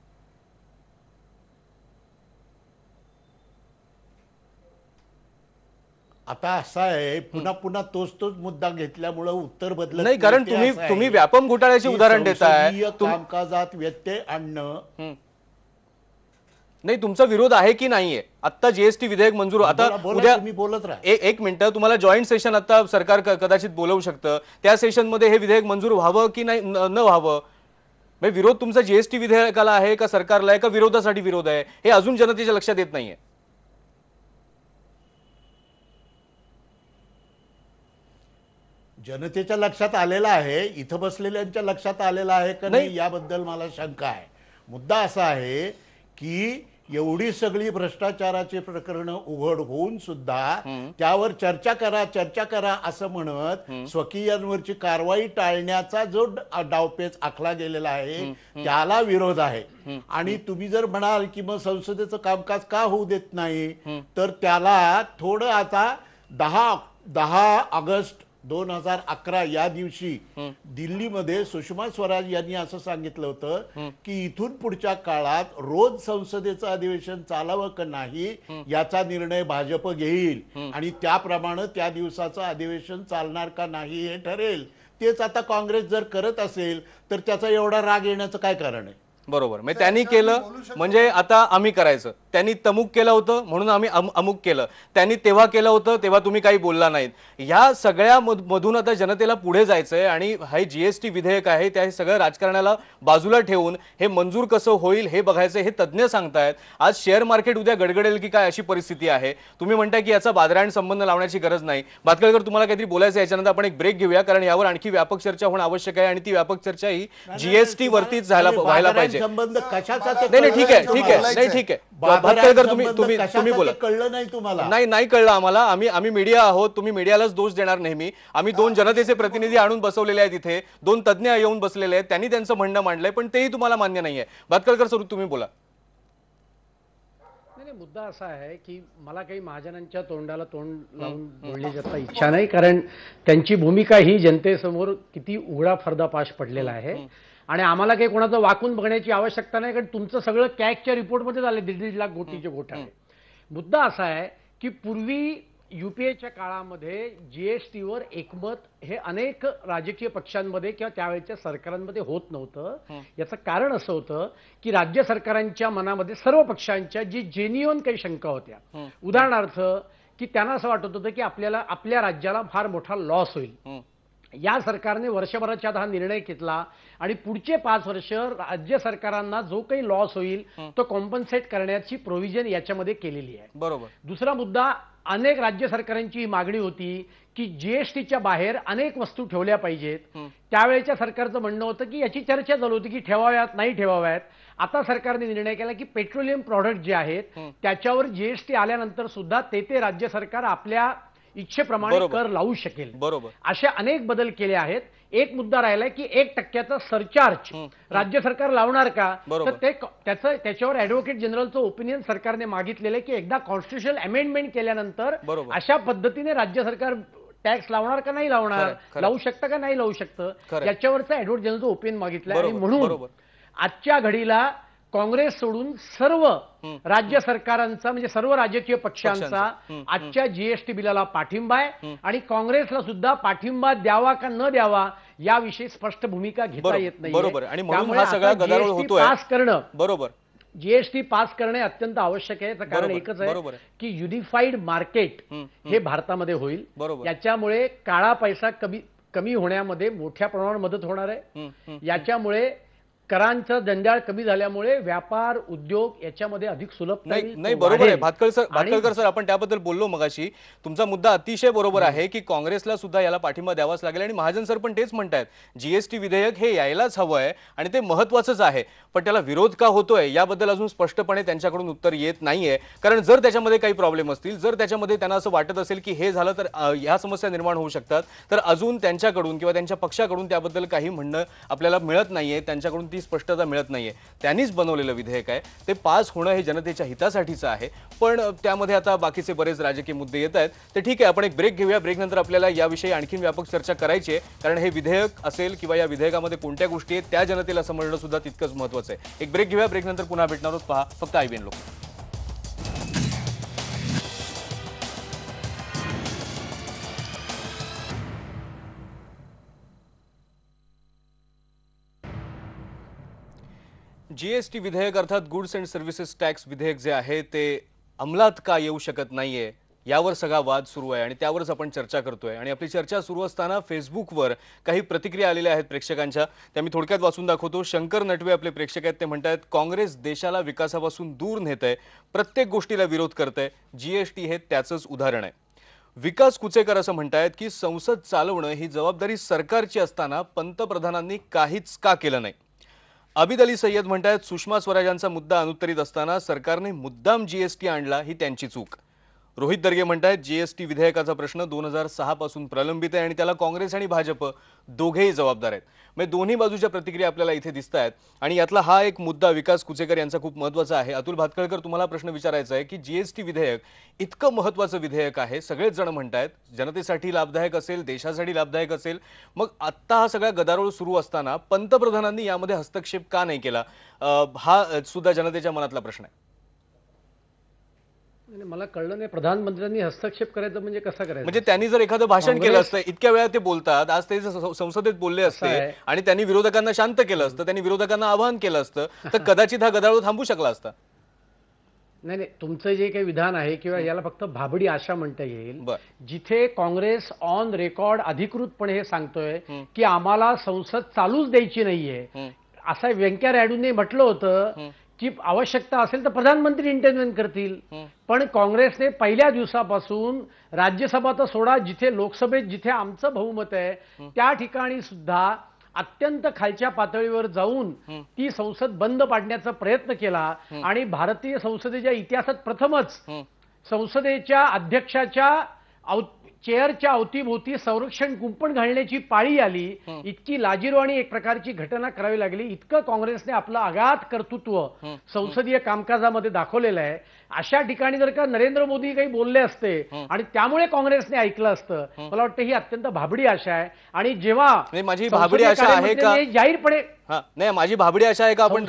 आता असा आहे, पुन्हा पुन्हा तोच मुद्दा घेतल्यामुळे उत्तर बदलत नाही. कारण तुम्ही व्यापम घोटाळ्याचे उदाहरण देताय, कामकाजात व्यत्यय आणणं. नाही, तुमचा विरोध आहे की नाहीये? आता जीएसटी विधेयक मंजूर, आता उद्या तुम्ही बोलत राहा. एक मिनिट, तुम्हाला जॉईंट सेशन आता सरकार कदाचित बोलवू शकतं, त्या सेशन मध्ये हे विधेयक मंजूर व्हावं की नाही न व्हावं? विरोध तुमचा जीएसटी विधेयकाला आहे का सरकारला आहे का विरोधासाठी विरोध आहे हे अजून जनतेच्या लक्षात येत नाहीये. जनतेच्या लक्षात आलेला आहे, इथं बसलेल्यांच्या लक्षात आलेला आहे का नाही याबद्दल मला शंका आहे. मुद्दा असा आहे की एवढी सगळी भ्रष्टाचाराची प्रकरणं उघड होऊन सुद्धा त्यावर चर्चा करा असं म्हणत स्वकीयांवरची कारवाई टाळण्याचा जो डावपेच आखला गेलेला आहे त्याला विरोध आहे. आणि तुम्ही जर म्हणाल की मग संसदेचं कामकाज का होऊ देत नाही, तर त्याला थोडं आता 10 ऑगस्ट 2011 या दिवशी दिल्लीमध्ये सुषमा स्वराज यांनी असं सांगितलं होतं की इथून पुढच्या काळात रोज संसदेचं अधिवेशन चालावं का नाही याचा निर्णय भाजप घेईल आणि त्याप्रमाणे त्या दिवसाचं अधिवेशन चालणार का नाही हे ठरेल. तेच आता काँग्रेस जर करत असेल तर त्याचा एवढा राग येण्याचं काय कारण आहे? बरोबर. म्हणजे त्यांनी केलं म्हणजे आता आम्ही करायचं, त्यांनी तमुक केलं होतं म्हणून आम्ही अमुक केलं, त्यांनी तेव्हा केलं होतं तेव्हा तुम्ही काही बोलला नाहीत. ह्या सगळ्या मधून आता जनतेला पुढे जायचंय आणि हे जीएसटी विधेयक आहे त्या सगळं राजकारणाला बाजूला ठेवून हे मंजूर कसं होईल हे बघायचं. हे तज्ज्ञ सांगतायत. आज शेअर मार्केट उद्या गडगडेल की काय अशी परिस्थिती आहे. तुम्ही म्हणताय की याचा बाजाराण संबंध लावण्याची गरज नाही. भातखळकर तुम्हाला काहीतरी बोलायचं, याच्यानंतर आपण एक ब्रेक घेऊया कारण यावर आणखी व्यापक चर्चा होणं आवश्यक आहे आणि ती व्यापक चर्चा ही जीएसटी वरतीच व्हायला पाहिजे. संबंध कशाचा नाही ठीक आहे भातखळकर तुम्ही बोला. कळलं नाही तुम्हाला? नाही कळलं आम्हाला. आम्ही मीडिया आहोत, तुम्ही मीडियालाच दोष देणार नेहमी. आम्ही 2 जनतेचे प्रतिनिधी आणून बसवलेले आहेत इथे, 2 तज्ज्ञ येऊन बसलेले आहेत, त्यांनी त्यांचं म्हणणं मांडलंय पण तेही तुम्हाला मान्य नाहीये. भातखळकर सर तुम्ही बोला. नाही, मुद्दा असा आहे की मला काही महाजनांच्या तोंडाला तोंड लावून बोलण्याची आता इच्छा नाही, कारण त्यांची भूमिका ही जनतेसमोर किती उघडा पर्दाफाश पडलेला आहे आणि आम्हाला काही कोणाचं वाकून बघण्याची आवश्यकता नाही, कारण तुमचं सगळं कॅगच्या रिपोर्टमध्ये झालं 1.5 लाख कोटीचे घोटाळे. मुद्दा असा आहे की पूर्वी युपीएच्या काळामध्ये जीएसटीवर एकमत हे अनेक राजकीय पक्षांमध्ये किंवा त्यावेळेच्या सरकारांमध्ये होत नव्हतं. याचं कारण असं होतं की राज्य सरकारांच्या मनामध्ये सर्व पक्षांच्या जी जेन्युइन काही शंका होत्या, उदाहरणार्थ की त्यांना असं वाटत होतं की आपल्या राज्याला फार मोठा लॉस होईल. या सरकारने वर्षभराच्या आत हा निर्णय घेतला आणि पुढचे 5 वर्ष राज्य सरकारांना जो काही लॉस होईल तो कॉम्पन्सेट करण्याची प्रोव्हिजन याच्यामध्ये केलेली आहे. बरोबर. दुसरा मुद्दा, अनेक राज्य सरकारांची मागणी होती की जीएसटीच्या बाहेर अनेक वस्तू ठेवल्या पाहिजेत. त्यावेळेच्या सरकारचं म्हणणं होतं की याची चर्चा चालू होती की ठेवाव्यात नाही ठेवाव्यात. आता सरकारने निर्णय केला की पेट्रोलियम प्रॉडक्ट जे आहेत त्याच्यावर जीएसटी आल्यानंतर सुद्धा ते राज्य सरकार आपल्या इच्छेप्रमाणे कर लावू शकेल. बरोबर. असे अनेक बदल केले आहेत. एक मुद्दा राहिलाय की 1% सरचार्ज राज्य सरकार लावणार का, तर त्याच्यावर ॲडव्होकेट जनरलचं ओपिनियन सरकारने मागितलेलं की एकदा कॉन्स्टिट्युशनल अमेंडमेंट केल्यानंतर अशा पद्धतीने राज्य सरकार टॅक्स लावणार का नाही लावणार, लावू शकतं का नाही लावू शकतं, याच्यावरचं ॲडव्होकेट जनरलचं ओपिनियन मागितलं. आणि म्हणून आजच्या घडीला काँग्रेस सोडून सर्व राज्य सरकारांचा म्हणजे सर्व राजकीय पक्षांचा आजच्या जीएसटी बिलाला पाठिंबा आहे आणि काँग्रेसला सुद्धा पाठिंबा द्यावा का न द्यावा याविषयी स्पष्ट भूमिका घेता येत नाही. बरोबर. आणि म्हणून हा सगळा गदारोळ होतोय. पास करणं, बरोबर, जीएसटी पास करणे अत्यंत आवश्यक आहे. याचं कारण एकच आहे की युनिफाईड मार्केट हे भारतामध्ये होईल. याच्यामुळे काळा पैसा कमी होण्यामध्ये मोठ्या प्रमाणात मदत होणार आहे. याच्यामुळे करांचा जंजाळ कमी झाल्यामुळे व्यापार उद्योग याच्यामध्ये अधिक सुलभ नाही. बरोबर आहे भातखळकर सर, आपण त्याबद्दल बोललो मगाशी. तुमचा मुद्दा अतिशय बरोबर आहे की काँग्रेसला सुद्धा याला पाठिंबा द्यावाच लागेल आणि महाजन सर पण तेच म्हणतात जीएसटी विधेयक हे यायलाच हवं आहे आणि ते महत्वाचंच आहे. पण त्याला विरोध का होतोय याबद्दल अजून स्पष्टपणे त्यांच्याकडून उत्तर येत नाहीये. कारण जर त्याच्यामध्ये काही प्रॉब्लेम असतील, जर त्याच्यामध्ये त्यांना असं वाटत असेल की हे झालं तर ह्या समस्या निर्माण होऊ शकतात, तर अजून त्यांच्याकडून किंवा त्यांच्या पक्षाकडून त्याबद्दल काही म्हणणं आपल्याला मिळत नाहीये, त्यांच्याकडून ती स्पष्टता मिळत नाहीये. त्यांनीच बनवलेलं विधेयक आहे, ते पास होणं हे जनतेच्या हितासाठीच आहे. पण त्यामध्ये आता बाकीचे बरेच राजकीय मुद्दे येत आहेत. तर ठीक आहे, आपण एक ब्रेक घेऊया. ब्रेक नंतर आपल्याला याविषयी आणखी व्यापक चर्चा करायची आहे, कारण हे विधेयक असेल किंवा या विधेयकामध्ये कोणत्या गोष्टी आहेत त्या जनतेला समजणं सुद्धा तितकंच महत्त्वाचं आहे. एक ब्रेक घेऊया. ब्रेक नंतर पुन्हा भेटणार आहोत. पहा फक्त IBN लोक. जीएसटी विधेयक अर्थात गुड्स अँड सर्व्हिसेस टॅक्स विधेयक जे आहे ते अंमलात का येऊ शकत नाहीये यावर सगळा वाद सुरू आहे आणि त्यावरच आपण चर्चा करतोय. आणि आपली चर्चा सुरू असताना फेसबुकवर काही प्रतिक्रिया आलेल्या आहेत प्रेक्षकांच्या, त्या मी थोडक्यात वाचून दाखवतो. शंकर नटवे आपले प्रेक्षक आहेत, ते म्हणतात काँग्रेस देशाला विकासापासून दूर नेत आहे, प्रत्येक गोष्टीला विरोध करत आहे, जीएसटी हे त्याचंच उदाहरण आहे. विकास कुचेकर असं म्हणतायत की संसद चालवणं ही जबाबदारी सरकारची असताना पंतप्रधानांनी काहीच का केलं नाही. आबिद अली सय्यद म्हणतात सुषमा स्वराजांचा मुद्दा अनुत्तरित असताना सरकारने मुद्दाम जीएसटी आणला ही त्यांची चूक. रोहित दर्गे म्हणतात जीएसटी विधेयकाचा प्रश्न 2006 पासून प्रलंबित आहे आणि त्याला काँग्रेस आणि भाजप दोघेही जबाबदार आहेत. म्हणजे दोन्ही बाजूच्या प्रतिक्रिया आपल्याला इथे दिसत आहेत आणि यातला हा एक मुद्दा विकास कुचेकर यांचा खूप महत्त्वाचा आहे. अतुल भातखळकर, तुम्हाला प्रश्न विचारायचा आहे की जीएसटी विधेयक इतकं महत्त्वाचं विधेयक आहे, सगळेच जण म्हणतात जनतेसाठी लाभदायक असेल, देशासाठी लाभदायक असेल, मग आत्ता हा सगळा गदारोळ सुरू असताना पंतप्रधानांनी यामध्ये हस्तक्षेप का नाही केला, हा सुद्धा जनतेच्या मनातला प्रश्न आहे. मला कळलं नाही, प्रधानमंत्र्यांनी हस्तक्षेप करायचं म्हणजे कसं करायचं? म्हणजे त्यांनी जर एखादं भाषण केलं असतं, इतक्या वेळा ते बोलतात, आज ते संसदेत बोलले असते आणि त्यांनी विरोधकांना शांत केलं असतं, त्यांनी विरोधकांना आवाहन केलं असतं, तर कदाचित हा गदारोळ थांबू शकला असता. नाही, तुमचं जे काही विधान आहे किंवा याला फक्त भाबडी आशा म्हणता येईल. जिथे काँग्रेस ऑन रेकॉर्ड अधिकृतपणे हे सांगतोय की आम्हाला संसद चालूच द्यायची नाहीये, असं व्यंकय्या नायडूंनी म्हटलं होतं की आवश्यकता असेल तर प्रधानमंत्री इंटरव्हेन करतील. पण काँग्रेसने पहिल्या दिवसापासून राज्यसभा तर सोडा, जिथे लोकसभेत जिथे आमचं बहुमत आहे त्या ठिकाणी सुद्धा अत्यंत खालच्या पातळीवर जाऊन ती संसद बंद पाडण्याचा प्रयत्न केला. आणि भारतीय संसदेच्या इतिहासात प्रथमच संसदेच्या अध्यक्षाच्या चेअरच्या अवतीभोवती संरक्षण कुंपण घालण्याची पाळी आली. इतकी लाजिरवाणी एक प्रकारची घटना करावी लागली. इतकं काँग्रेसने आपलं अगाध कर्तृत्व संसदीय कामकाजामध्ये दाखवलेलं आहे. अशा ठिकाणी जर का नरेंद्र मोदी काही बोलले असते आणि त्यामुळे काँग्रेसने ऐकलं असतं, मला वाटतं ही अत्यंत भाबडी आशा आहे. आणि जेव्हा माझी भाबडी आशा आहे का जाहीरपणे, नाही माझी भाबडी आशा आहे का आपण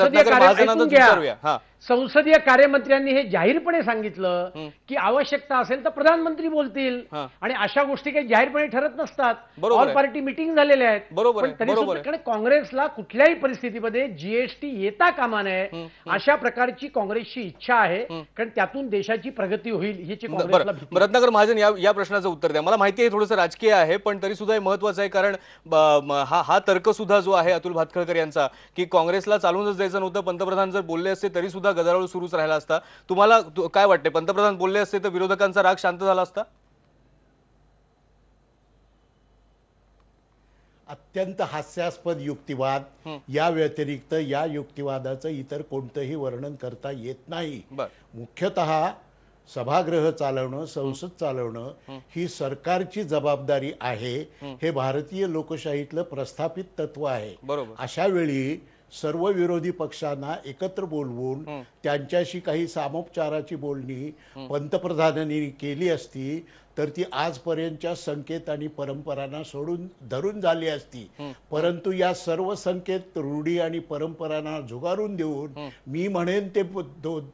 विचारूया. संसदीय कार्यमंत्र्यांनी हे जाहीरपणे सांगितलं की आवश्यकता असेल तर प्रधानमंत्री बोलतील आणि अशा गोष्टी काही जाहीरपणे ठरत नसतात. ऑल पार्टी मिटिंग झालेल्या आहेत. बरोबर. कारण काँग्रेसला कुठल्याही परिस्थितीमध्ये जीएसटी येता कामा नये अशा प्रकारची काँग्रेसची इच्छा आहे, कारण त्यातून देशाची प्रगती होईल ह्याची काँग्रेसला भीती. रत्नाकर महाजन, या प्रश्नाचं उत्तर द्या. मला माहिती आहे थोडंसं राजकीय आहे, पण तरी सुद्धा हे महत्वाचं आहे, कारण हा तर्क सुद्धा जो आहे अतुल भातखळकर यांचा की काँग्रेसला चालूनच द्यायचं नव्हतं, पंतप्रधान जर बोलले असते तरी सुद्धा गदारोळ सुरूच राहिला असता. तुम्हाला काय वाटते, पंतप्रधान बोलले असते तर विरोधकांचा राग शांत झाला असता? अत्यंत हास्यास्पद युक्तिवाद, या व्यतिरिक्त या युक्तिवादाचं इतर कोणतंही वर्णन करता येत नाही. मुख्यतः सभागृह चालवणं, संसद चालवणं ही सरकारची जबाबदारी आहे. हे भारतीय लोकशाहीतलं प्रस्थापित तत्व आहे. अशा वेळी सर्व विरोधी पक्षांना एकत्र बोलवून त्यांच्याशी काही सामोपचाराची बोलणी पंतप्रधानांनी केली असती तर ती आजपर्यंतच्या संकेत आणि परंपरांना सोडून धरून झाली असती. परंतु या सर्व संकेत, रूढी आणि परंपरांना झुगारून देऊन मी म्हणेन ते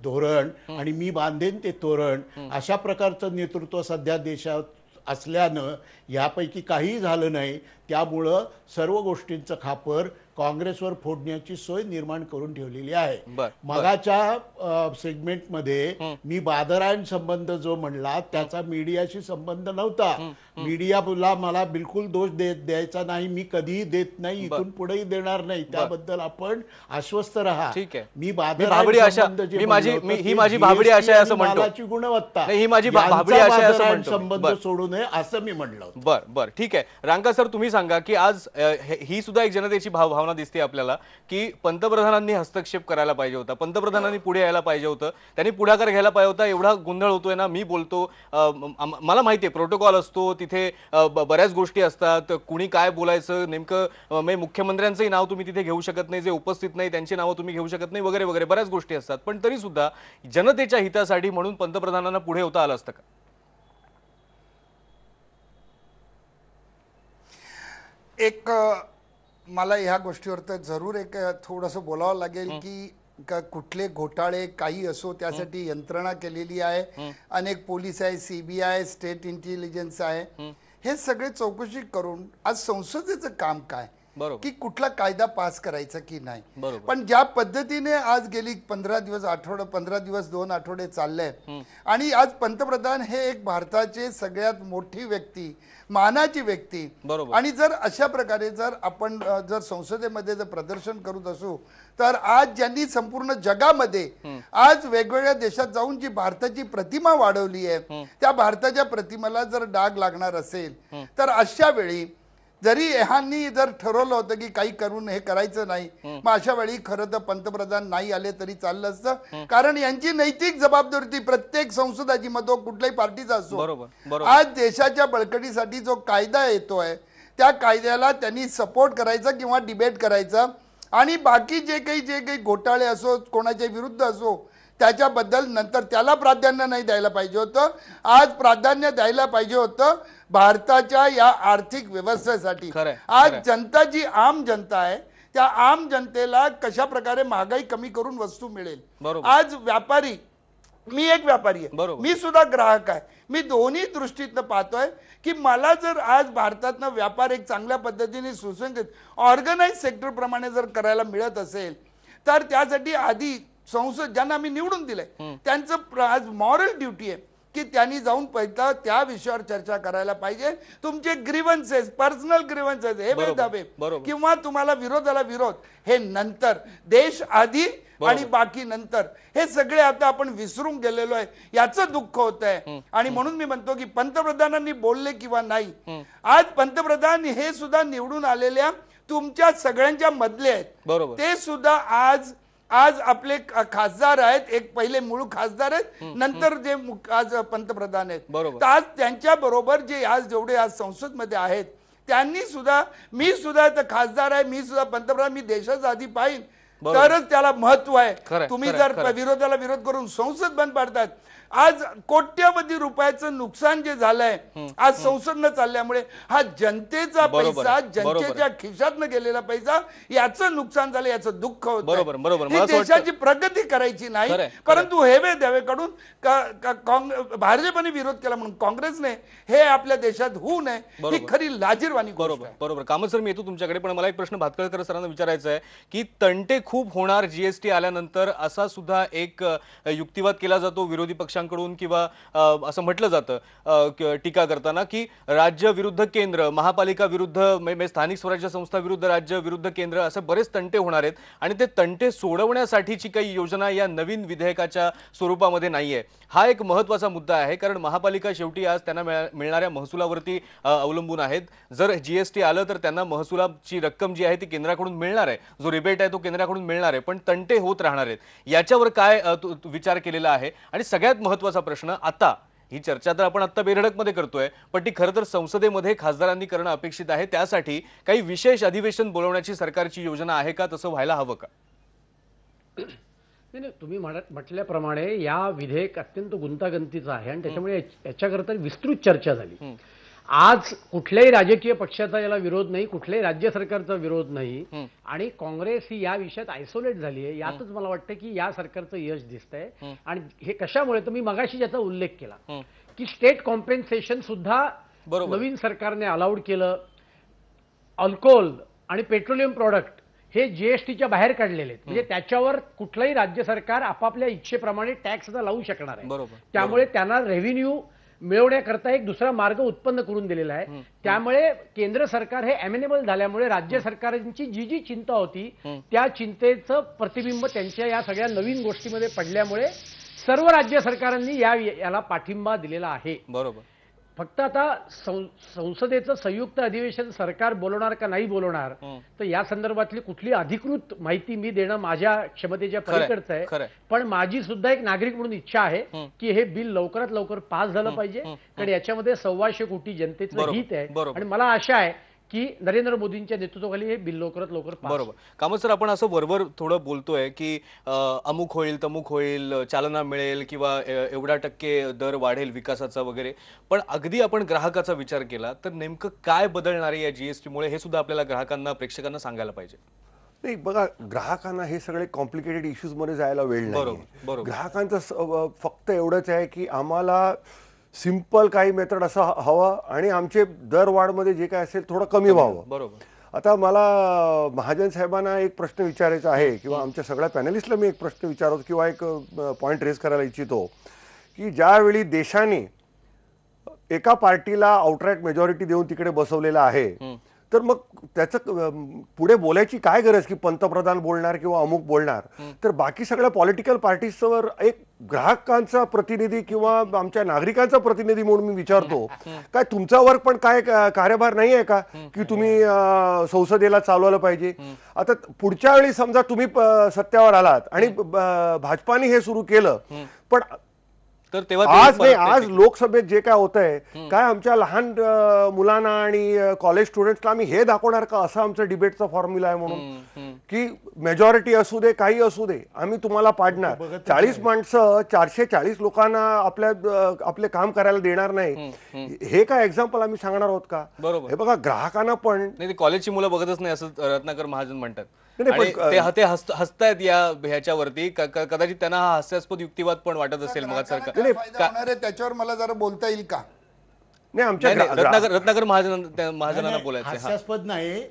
धोरण आणि मी बांधेन ते तोरण, अशा प्रकारचं नेतृत्व सध्या देशात असल्यानं यापैकी काही झालं नाही. त्यामुळं सर्व गोष्टींचं खापर काँग्रेसवर फोडण्याची सोय निर्माण करून ठेवलेली आहे. मगाच्या सेगमेंटमध्ये मी बादरायण संबंध जो म्हणला त्याचा मीडियाशी संबंध नव्हता. मीडियाला मला बिलकुल दोष द्यायचा नाही, मी कधीही देत नाही, इथून पुढेही देणार नाही. त्याबद्दल आपण आश्वस्त राहा. मी भाबडी गुणवत्ता ही माझी भाबडी आशा संबंध सोडू नये असं मी म्हणलं. बर ठीक आहे. रांका सर, तुम्ही सांगा की आज ही सुद्धा एक जनतेची भावना दिसते आपल्याला की पंतप्रधानांनी हस्तक्षेप करायला पाहिजे होता, पंतप्रधानांनी पुढे यायला पाहिजे होतं, त्यांनी पुढाकार घ्यायला पाहिजे होता. एवढा गोंधळ होतोय ना, मी बोलतो, मला माहिती आहे प्रोटोकॉल असतो, तिथे बऱ्याच गोष्टी असतात, कुणी काय बोलायचं नेमकं, मुख्यमंत्र्यांचंही नाव तुम्ही तिथे घेऊ शकत नाही, जे उपस्थित नाही त्यांची नावं तुम्ही घेऊ शकत नाही, वगैरे वगैरे बऱ्याच गोष्टी असतात. पण तरी सुद्धा जनतेच्या हितासाठी म्हणून पंतप्रधानांना पुढे होता आलं असतं का? एक मला ह्या गोष्टीवर तर जरूर एक थोडंसं बोलावं लागेल की कुठले घोटाळे काही असो त्यासाठी यंत्रणा केलेली आहे. अनेक पोलीस आहे, सीबीआय, स्टेट इंटेलिजन्स आहे, हे सगळे चौकशी करून आज संसदेचं काम काय की कुठला कायदा पास करायचा की नाही. पण ज्या पद्धतीने आज गेली 15 दिवस 2 आठवडे चालले आणि आज पंतप्रधान हे एक भारताचे सगळ्यात मोठी व्यक्ती, मानाची व्यक्ती, आणि जर अशा प्रकारे जर आपण जर संसदेमध्ये जर प्रदर्शन करत असू तर आज ज्यांनी संपूर्ण जगामध्ये आज वेगवेगळ्या देशात जाऊन जी भारताची प्रतिमा वाढवली आहे त्या भारताच्या प्रतिमेला जर डाग लागणार असेल तर अशा वेळी जरी ह्यांनी जर ठरवलं होतं की काही करून हे करायचं नाही, मग अशा वेळी खरं तर पंतप्रधान नाही आले तरी चाललं असतं, कारण यांची नैतिक जबाबदारी होती प्रत्येक संसदाची, मग तो कुठल्याही पार्टीचा असो. आज देशाच्या बळकटीसाठी जो कायदा येतोय त्या कायद्याला त्यांनी सपोर्ट करायचा किंवा डिबेट करायचा, आणि बाकी जे काही घोटाळे असो कोणाच्या विरुद्ध असो त्याच्याबद्दल नंतर त्याला प्राधान्य नाही द्यायला पाहिजे होतं. आज प्राधान्य द्यायला पाहिजे होतं भारताच्या या आर्थिक व्यवस्थेसाठी. आज जनता जी आम जनता आहे त्या आम जनतेला कशा प्रकारे महागाई कमी करून वस्तू मिळेल. आज व्यापारी, मी एक व्यापारी आहे, मी सुद्धा ग्राहक आहे, मी दोन्ही दृष्टीतनं पाहतोय की मला जर आज भारतातनं व्यापार एक चांगल्या पद्धतीने सुसंगत ऑर्गनाइज सेक्टर प्रमाणे जर करायला मिळत असेल तर त्यासाठी आधी संसद ज्यांना आम्ही निवडून दिलंय त्यांचं आज मॉरल ड्युटी आहे की त्यांनी जाऊन पहिला त्या विषयावर चर्चा करायला पाहिजे. तुमचे ग्रीव्हन्सेस, पर्सनल ग्रीव्हन्सेस हे वेळावे किंवा तुम्हाला विरोधाला विरोध हे नंतर, देश आधी आणि बाकी नंतर, हे सगळे आता आपण विसरून गेलेलो आहे, याचं दुःख होत आहे. आणि म्हणून मी म्हणतो की पंतप्रधानांनी बोलले किंवा नाही, आज पंतप्रधान हे सुद्धा निवडून आलेल्या तुमच्या सगळ्यांच्या मधले आहेत. ते सुद्धा आज आपले खासदार आहेत, एक पहिले मूळ खासदार आहेत, नंतर जे आज पंतप्रधान आहेत. तर आज त्यांच्या बरोबर जे आज जेवढे आज संसदमध्ये आहेत त्यांनी सुद्धा, मी सुद्धा खासदार आहे, मी सुद्धा पंतप्रधान, मी देशाचा आधी पाहिन तरच त्याला महत्व आहे. तुम्ही जर विरोधाला विरोध करून संसद बंद पाडतात, आज कोट्यवधी रुपयाचं नुकसान जे झालंय आज संसद न चालल्यामुळे, हा जनतेचा पैसा, जनतेच्या खिशातनं गेलेला पैसा, याचं नुकसान झालं, याचं दुःख होतं. देशाची प्रगती करायची नाही, परंतु हेवे द्यावे कडून भाजपने विरोध केला म्हणून काँग्रेसने हे आपल्या देशात होऊ नये, ही खरी लाजिरवाणी गोष्ट आहे. बरोबर. कामत सर, मी येतो तुमच्याकडे, पण मला एक प्रश्न भातखळकर सरांना विचारायचा आहे की तंटे खूप होणार जीएसटी आल्यानंतर, असा सुद्धा एक युक्तिवाद केला जातो विरोधी पक्षांकडून, किंवा असं म्हटलं जातं टीका करताना की राज्य विरुद्ध केंद्र, महापालिका विरुद्ध स्थानिक स्वराज्य संस्था विरुद्ध राज्य विरुद्ध केंद्र, असे बरेच तंटे होणार आहेत आणि ते तंटे सोडवण्यासाठीची काही योजना या नवीन विधेयकाच्या स्वरूपामध्ये नाहीये. हा एक महत्त्वाचा मुद्दा आहे, कारण महापालिका शेवटी आज त्यांना मिळणाऱ्या महसुलावरती अवलंबून आहेत. जर जीएसटी आलं तर त्यांना महसुलाची रक्कम जी आहे ती केंद्राकडून मिळणार आहे, जो रिबेट आहे तो केंद्राकडून मिळणार आहे, पण तंटे होत राहणार आहेत. याच्यावर काय विचार केलेला आहे? आणि सगळ्यात महत्त्वाचा प्रश्न, आता ही चर्चा तर आपण आता बेधडकमध्ये करतोय, पण ती खरं तर संसदेमध्ये खासदारांनी करणं अपेक्षित आहे. त्यासाठी काही विशेष अधिवेशन बोलवण्याची सरकारची योजना आहे का? तसं व्हायला हवं का? नाही, तुम्ही म्हटल्याप्रमाणे या विधेयक अत्यंत गुंतागुंतीचं आहे आणि त्याच्यामुळे याच्याकरता विस्तृत चर्चा झाली. आज कुठल्याही राजकीय पक्षाचा याला विरोध नाही, कुठल्याही राज्य सरकारचा विरोध नाही, आणि काँग्रेस ही या विषयात आयसोलेट झाली आहे. यातच मला वाटतं की या सरकारचं यश दिसतंय. आणि हे कशामुळे, तर मी मगाशी ज्याचा उल्लेख केला की स्टेट कॉम्पेन्सेशन सुद्धा नवीन सरकारने अलाउड केलं. अल्कोहोल आणि पेट्रोलियम प्रोडक्ट हे जीएसटीच्या बाहेर काढलेले आहेत, म्हणजे त्याच्यावर कुठलंही राज्य सरकार आपापल्या इच्छेप्रमाणे टॅक्स लावू शकणार आहे. त्यामुळे त्यांना रेव्हेन्यू मिळवण्याकरता एक दुसरा मार्ग उत्पन्न करून दिलेला आहे. त्यामुळे केंद्र सरकार हे अमेनेबल झाल्यामुळे राज्य सरकारांची जी चिंता होती त्या चिंतेचं प्रतिबिंब त्यांच्या या सगळ्या नवीन गोष्टीमध्ये पडल्यामुळे सर्व राज्य सरकारांनी याला पाठिंबा दिलेला आहे. बरोबर. फक्त आता संसदेचं संयुक्त अधिवेशन सरकार बोलवणार का नाही बोलवणार, तर या संदर्भातली कुठली अधिकृत माहिती मी देणं माझ्या क्षमतेच्या पलीकडचं आहे. पण माझी सुद्धा एक नागरिक म्हणून इच्छा आहे की हे बिल लवकरात लवकर पास झालं पाहिजे, कारण याच्यामध्ये 125 कोटी जनतेचं हित आहे. आणि मला आशा आहे की नरेंद्र मोदींच्या नेतृत्वाखाली हे बिल लवकरात लवकर पास. बरोबर. कामत सर, आपण असं वरवर थोडं बोलतोय की अमुक होईल, तमुक होईल, चालना मिळेल किंवा एवढा टक्के दर वाढेल विकासाचा वगैरे, पण अगदी आपण ग्राहकाचा विचार केला तर नेमकं काय बदलणार आहे या जीएसटी मुळे, हे सुद्धा आपल्याला ग्राहकांना, प्रेक्षकांना सांगायला पाहिजे. नाही, बघा, ग्राहकांना हे सगळे कॉम्प्लिकेटेड इश्यूज मध्ये जायला वेळ नाही. ग्राहकांचं फक्त एवढंच आहे की आम्हाला सिंपल काही मेथड असं हवं आणि आमचे दरवाढमध्ये जे काय असेल थोडं कमी व्हावं. बरोबर. आता मला महाजन साहेबांना एक प्रश्न विचारायचा आहे, किंवा आमच्या सगळ्या पॅनलिस्टला मी एक प्रश्न विचारतो किंवा एक पॉईंट रेज करायला इच्छितो की ज्यावेळी देशाने एका पार्टीला आउटराईट मेजॉरिटी देऊन तिकडे बसवलेलं आहे, तर मग त्याचं पुढे बोलायची काय गरज की पंतप्रधान बोलणार किंवा अमुक बोलणार, तर बाकी सगळ्या पॉलिटिकल पार्टीजवर एक ग्राहकांचा प्रतिनिधी किंवा आमच्या नागरिकांचा प्रतिनिधी म्हणून मी विचारतो, काय तुमच्यावर पण काय कार्यभार नाही आहे का की तुम्ही संसदेला चालवलं पाहिजे? आता पुढच्या वेळी समजा तुम्ही सत्तेवर आलात आणि भाजपाने हे सुरू केलं, पण तर तेव्हा आज लोकसभेत जे काय होत आहे, काय आमच्या लहान मुलांना आणि कॉलेज स्टुडंट्सला आम्ही हे दाखवणार का असं आमचं डिबेटचा फॉर्म्युला आहे म्हणून की मेजॉरिटी असू दे काही असू दे आम्ही तुम्हाला पाडणार. 40 माणसं 440 लोकांना आपले काम करायला देणार नाही, हे काय एक्झाम्पल आम्ही सांगणार आहोत का? बरोबर. हे बघा ग्राहकांना पण नाही, कॉलेजची मुलं बघतच नाही असं रत्नाकर महाजन म्हणतात. ते हसतायत ह्याच्यावरती, कदाचित त्यांना हा हास्यास्पद युक्तिवाद पण वाटत असेल. मग सरकार त्याच्यावर मला जरा बोलता येईल का? नाही, आमच्या रत्नाकर महाजनांना बोलायचं. हास्यास्पद नाही,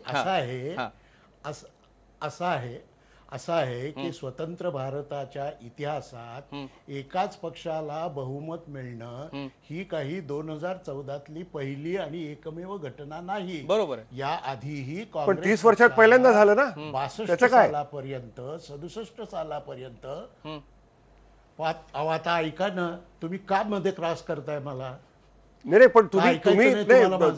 असं आहे की स्वतंत्र भारताच्या इतिहासात एकाच पक्षाला बहुमत मिळणं ही काही 2014तली पहिली आणि एकमेव घटना नाही. बरोबर. या आधीही पण 30 वर्षात पहिल्यांदा झालं ना. 62 सालापर्यंत 67 सालापर्यंत आता ऐका ना, तुम्ही का मध्ये क्रॉस करताय मला? नाही, पण तुम्ही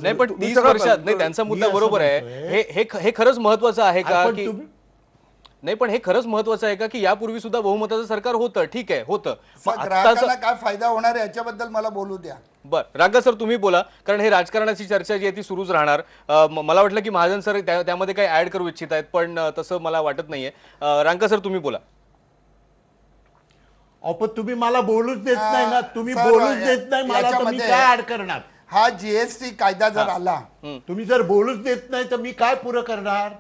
नाही, पण 30 वर्षात नाही, त्यांचा मुद्दा बरोबर आहे. हे खरंच महत्वाचं आहे का की नाही, पण हे खरंच महत्वाचं आहे का की यापूर्वी सुद्धा बहुमताचं सरकार होतं? ठीक आहे, होतं. ग्राहकांना काय फायदा होणार आहे याच्याबद्दल मला बोलू द्या. बरं, रांका सर तुम्ही बोला, कारण हे राजकारणाची चर्चा जी आहे ती सुरूच राहणार. मला वाटलं की महाजन सर त्यामध्ये काही ऍड करू इच्छित आहेत, पण तसं मला वाटत नाहीये. रांका सर तुम्ही बोला. पण तुम्ही मला बोलूच देत नाही ना, तुम्ही बोलूच देत नाही मला, तर मी काय ऍड करणार? हा जीएसटी कायदा जर आला, तुम्ही जर बोलूच देत नाही तर मी काय पुरं करणार?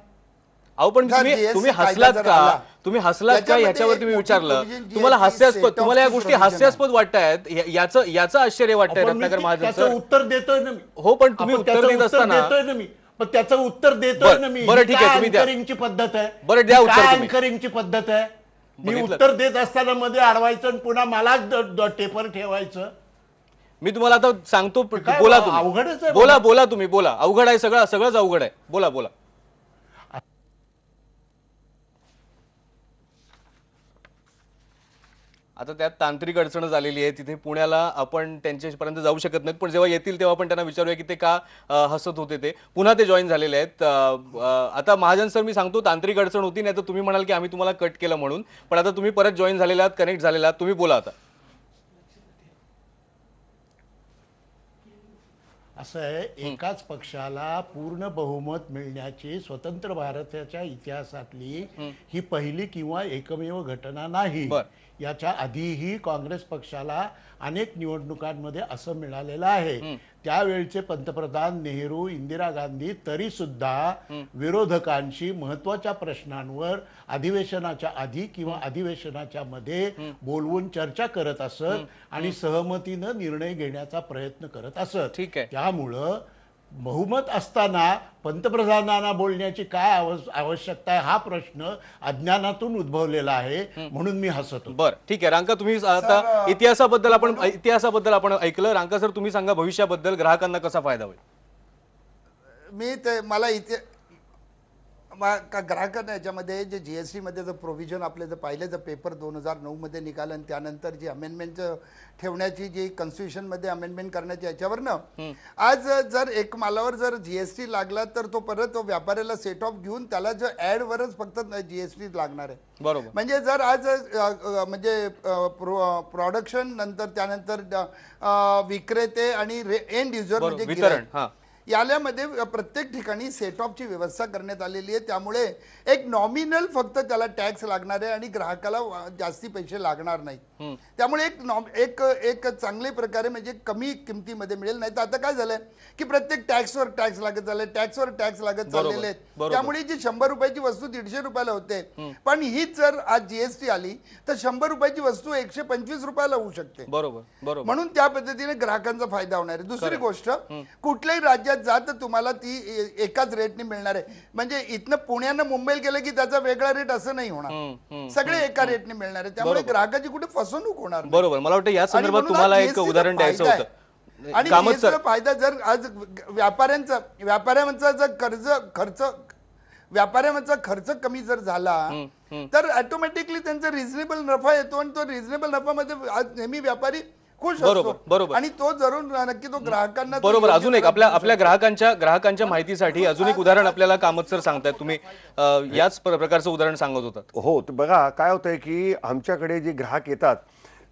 अहो, पण तुम्ही हसलात का? तुम्ही हसलात का ह्याच्यावर तुम्ही विचारलं? तुम्हाला हास्यास्पद, तुम्हाला या गोष्टी हास्यास्पद वाटतायत, याचं आश्चर्य वाटतंय रत्नाकर महाजन सर? उत्तर देतोय ना मी. हो, पण तुम्ही उत्तर देत असताना देतोय ना मी, पण त्याचं उत्तर देतोय ना मी. बरं, ठीक आहे, तुम्ही द्या. अँकरिंगची पद्धत आहे. बरं, द्या उत्तर तुम्ही. अँकरिंगची पद्धत आहे. मी उत्तर देत असताना मध्ये अडवायचं आणि पुन्हा मला टेपर ठेवायचं. मी तुम्हाला आता सांगतो, बोला तुम्ही. अवघडच आहे. बोला तुम्ही बोला. अवघड आहे, सगळंच अवघड आहे. बोला. आता त्यात तांत्रिक अडचण झालेली आहे. तिथे पुण्याला आपण त्यांच्यापर्यंत जाऊ शकत नाहीत, पण जेव्हा येतील तेव्हा आपण त्यांना विचारूया की ते का हसत होते. ते पुन्हा ते जॉईन झालेले आहेत. आता महाजन सर, मी सांगतो तांत्रिक अडचण होती, नाही तर तुम्ही म्हणाल की आम्ही तुम्हाला कट केलं म्हणून, पण आता तुम्ही परत जॉईन झालेले आहात, कनेक्ट झालेला आहात. तुम्ही बोला आता. असं आहे, एकाच पक्षाला पूर्ण बहुमत मिळण्याची स्वतंत्र भारताच्या इतिहासातली ही पहिली किंवा एकमेव घटना नाही. याच्या आधीही काँग्रेस पक्षाला अनेक निवडणुकांमध्ये असं मिळालेलं आहे. त्यावेळचे पंतप्रधान नेहरू, इंदिरा गांधी तरी सुद्धा विरोधकांशी महत्वाच्या प्रश्नांवर अधिवेशनाच्या आधी किंवा अधिवेशनाच्या मध्ये बोलवून चर्चा करत असत आणि सहमतीनं निर्णय घेण्याचा प्रयत्न करत असत. ठीक आहे. त्यामुळं बहुमत असताना पंतप्रधानांना बोलण्याची काय आवश्यकता आहे हा प्रश्न अज्ञानातून उद्भवलेला आहे, म्हणून मी हसतो. बरं, ठीक आहे. रांका, तुम्ही आता इतिहासाबद्दल आपण ऐकलं. रांका सर, तुम्ही सांगा भविष्याबद्दल ग्राहकांना कसा फायदा होईल? मला ग्राहकांना याच्यामध्ये जे जीएसटी मध्ये जर प्रोव्हिजन आपले जर पाहिले, जर पेपर 2009 मध्ये निघालं आणि त्यानंतर जी अमेंडमेंट ठेवण्याची जी कॉन्स्टिट्यूशन मध्ये अमेंडमेंट करण्याची याच्यावर ना, आज जर एक मालावर जर जीएसटी लागला तर तो परत तो व्यापाऱ्याला सेट ऑफ घेऊन त्याला जो ऍड वरच फक्त जीएसटी लागणार आहे. बरोबर. म्हणजे जर आज म्हणजे प्रोडक्शन नंतर त्यानंतर विक्रेते आणि एंड युजर म्हणजे वितरण, यामध्ये प्रत्येक ठिकाणी सेट ऑफची व्यवस्था करण्यात आलेली आहे. त्यामुळे एक नॉमिनल फक्त त्याला टॅक्स लागणार आहे आणि ग्राहकाला जास्ती पैसे लागणार नाहीत. त्यामुळे एक चांगल्या प्रकारे म्हणजे कमी किमतीमध्ये मिळेल. नाही तर आता काय झालंय की प्रत्येक टॅक्सवर टॅक्स लागत झालंय, टॅक्सवर टॅक्स लागत चाललेले आहेत. त्यामुळे जी 100 रुपयाची वस्तू 150 रुपयाला होते, पण हीच जर आज जीएसटी आली तर 100 रुपयाची वस्तू 125 रुपयाला होऊ शकते. बरोबर. म्हणून त्या पद्धतीने ग्राहकांचा फायदा होणार आहे. दुसरी गोष्ट, कुठल्याही राज्यात जात तुम्हाला ती एकाच रेटने मिळणार आहे. म्हणजे इथनं पुण्यानं मुंबईला गेलं की त्याचा वेगळा रेट असं नाही होणार, सगळे एका रेटने मिळणार आहे. त्यामुळे ग्राहकाची कुठे फसवणूक होणार. बरोबर. मला वाटतं या संदर्भात तुम्हाला एक उदाहरण द्यायचं होतं. आणि याचा फायदा जर आज व्यापाऱ्यांचा जर व्यापाऱ्यांचा खर्च कमी जर झाला तर ऑटोमॅटिकली त्यांचा रिझनेबल नफा येतो आणि तो रिझनेबल नफामध्ये आज नेहमी व्यापारी खुश बरोबर, असतो. बरोबर. आणि तो जरूर नक्की तो ग्राहकांना तो बरोबर. योग्य अजून एक दरात आपल्या ग्राहकांच्या माहितीसाठी अजून एक उदाहरण आपल्याला कामत सर सांगतायत. तुम्ही याच प्रकारचं उदाहरण सांगत होतात. हो, तर बघा काय होतंय की आमच्याकडे जे ग्राहक येतात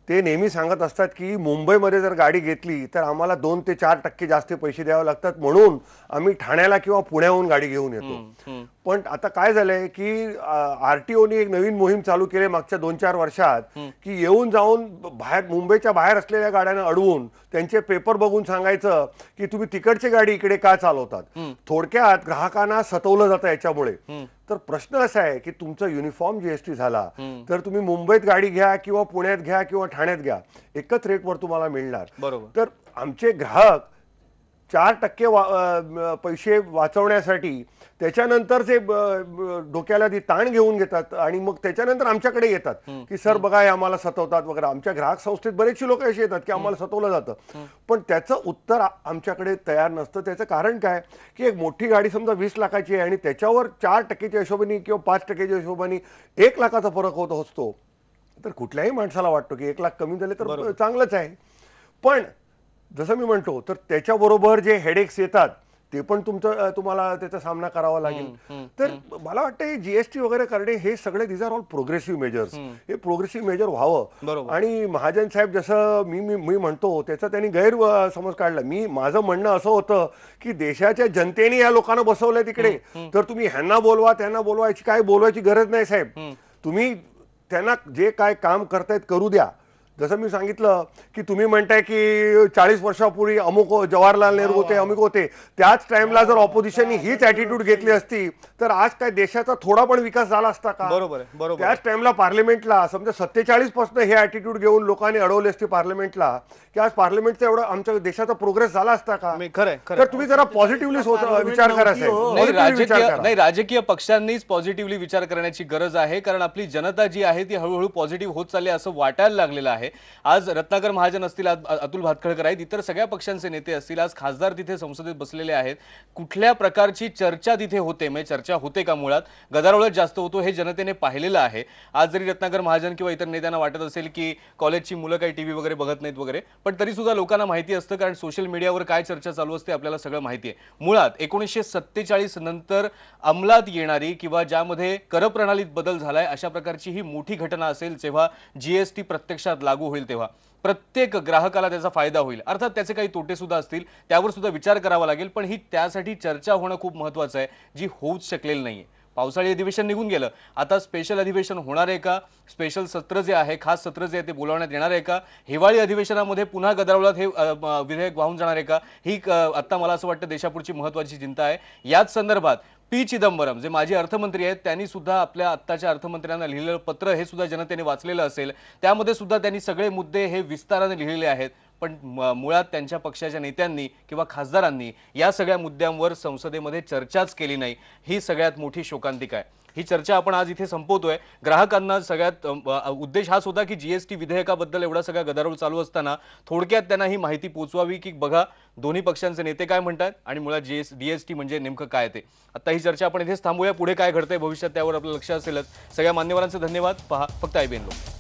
ते नेहमी सांगत असतात की मुंबईमध्ये जर गाडी घेतली तर आम्हाला 2 ते 4% जास्त पैसे द्यावे लागतात, म्हणून आम्ही ठाण्याला किंवा पुण्याहून गाडी घेऊन येतो. पण आता काय झालंय की आरटीओने एक नवीन मोहीम चालू केली मागच्या 2-4 वर्षात की येऊन जाऊन बाहेर मुंबईच्या बाहेर असलेल्या गाड्यांना अडवून त्यांचे पेपर बघून सांगायचं की तुम्ही तिकडची गाडी इकडे का चालवतात. थोडक्यात ग्राहकांना सतवलं जातं याच्यामुळे. तर प्रश्न असा आहे की तुमचा युनिफॉर्म जीएसटी झाला तर तुम्ही मुंबईत गाडी घ्या किंवा पुण्यात घ्या किंवा ठाण्यात घ्या, एकच रेटवर तुम्हाला मिळणार. बरोबर. तर आमचे ग्राहक 4% पैसे वाचवण्यासाठी त्याच्यानंतरचे डोक्याला ती ताण घेऊन घेतात आणि मग त्याच्यानंतर आमच्याकडे येतात की सर बघा हे आम्हाला सतवतात वगैरे. आमच्या ग्राहक संस्थेत बरेचसे लोक असे येतात की आम्हाला सतवलं जातं, पण त्याचं उत्तर आमच्याकडे तयार नसतं. त्याचं कारण काय की एक मोठी गाडी समजा 20 लाखाची आहे आणि त्याच्यावर 4%च्या हिशोबाने किंवा 5%च्या हिशोबाने 1 लाखाचा फरक होत असतो, तर कुठल्याही माणसाला वाटतो की 1 लाख कमी झाले तर चांगलंच आहे. पण जसं मी म्हणतो तर त्याच्याबरोबर जे हेडेक्स येतात ते पण तुम्हाला त्याचा सामना करावा लागेल. तर मला वाटतं जीएसटी वगैरे करणे हे सगळे these are all progressive measures. हे प्रोग्रेसिव्ह मेजर व्हावं. आणि महाजन साहेब जसं मी म्हणतो त्याचा त्यांनी गैरसमज काढला. माझं म्हणणं असं होतं की देशाच्या जनतेने या लोकांना बसवलंय तिकडे, तर तुम्ही ह्यांना बोलवा त्यांना बोलवा, याची काय बोलवायची गरज नाही साहेब. तुम्ही त्यांना जे काय काम करतायत करू द्या. जसं मी सांगितलं की तुम्ही म्हणताय की 40 वर्षापूर्वी अमुक जवाहरलाल नेहरू होते अमुक होते, त्याच टाइमला जर ऑपोजिशननी हीच ॲटिट्यूड घेतली असती तर आज काय देशाचा थोडा पण विकास झाला असता का? बरोबर. त्याच टाइमला पार्लमेंटला समजा 47 पासून हे ॲटिट्यूड घेऊन लोकांनी अडवले असते पार्लमेंटला की आज पार्लमेंटचा एवढा आमच्या देशाचा प्रोग्रेस झाला असता का? तर तुम्ही जरा पॉझिटिव्हली विचार करा साहेब. नाही, राजकीय पक्षांनीच पॉझिटिव्हली विचार करण्याची गरज आहे, कारण आपली जनता जी आहे ती हळूहळू पॉझिटिव्ह होत चालली असं वाटायला लागलेलं आहे. आज रत्नाकर महाजन असतील, अतुल भातखळकर आहेत, इतर सगळ्या पक्षांचे नेते असतील, आज खासदार तिथे संसदेत बसलेले आहेत. कुठल्या प्रकारची चर्चा तिथे होते, म्हणजे चर्चा होते का, मुळात गदारोळच जास्त होतो हे जनतेने पाहिलेलं आहे. आज जरी रत्नाकर महाजन किंवा इतर नेत्यांना वाटत असेल की कॉलेजची मुलं काही टीव्ही वगैरे बघत नाहीत वगैरे, पण तरी सुद्धा लोकांना माहिती असतं, कारण सोशल मीडियावर काय चर्चा चालू असते आपल्याला सगळं माहिती आहे. मुळात 1947 नंतर अंमलात येणारी किंवा ज्यामध्ये कर प्रणालीत बदल झालाय अशा प्रकारची ही मोठी घटना असेल, जेव्हा जीएसटी प्रत्यक्षात लागू होईल तेव्हा प्रत्येक ग्राहकाला त्याचा फायदा होईल. अर्थात त्याचे काही तोटे सुद्धा असतील, त्यावर सुद्धा विचार करावा लागेल, पण ही त्यासाठी चर्चा होणं खूप महत्त्वाचं आहे, जी होऊच शकलेली नाहीये. पावसाळी अधिवेशन निघून गेलं, आता स्पेशल अधिवेशन होणार आहे का? स्पेशल सत्र जे आहे, खास सत्र जे आहे ते बोलावण्यात येणार आहे का? हिवाळी अधिवेशनामध्ये पुन्हा गदारोळात हे विधेयक वाहून जाणार आहे का? ही आता मला असं वाटतं देशापुढची महत्त्वाची चिंता आहे. याच संदर्भात पी चिदंबरम जे माजी अर्थमंत्री आहेत त्यांनी सुद्धा आपल्या आत्ताच्या अर्थमंत्र्यांना लिहिलेलं पत्र हे सुद्धा जनतेने वाचलेलं असेल. त्यामध्ये सुद्धा त्यांनी सगळे मुद्दे हे विस्ताराने लिहिलेले आहेत, पण मुळात त्यांच्या पक्षाच्या नेत्यांनी किंवा खासदारांनी या सगळ्या मुद्द्यांवर संसदेमध्ये चर्चाच केली नाही. ही सगळ्यात मोठी शोकांतिका आहे. ही चर्चा आपण आज इथे संपवतोय. ग्राहकांना सगळ्यात उद्देश हाच होता की जीएसटी विधेयकाबद्दल एवढा सगळा गदारोळ चालू असताना थोडक्यात त्यांना ही माहिती पोहोचवावी की बघा दोन्ही पक्षांचे नेते काय म्हणतात आणि मुळात जीएसटी म्हणजे नेमकं काय ते. आता ही चर्चा आपण इथेच थांबूया. पुढे काय घडतंय भविष्यात त्यावर आपलं लक्ष असेलच. सगळ्या मान्यवरांचे धन्यवाद. पहा फक्त IBN लोक.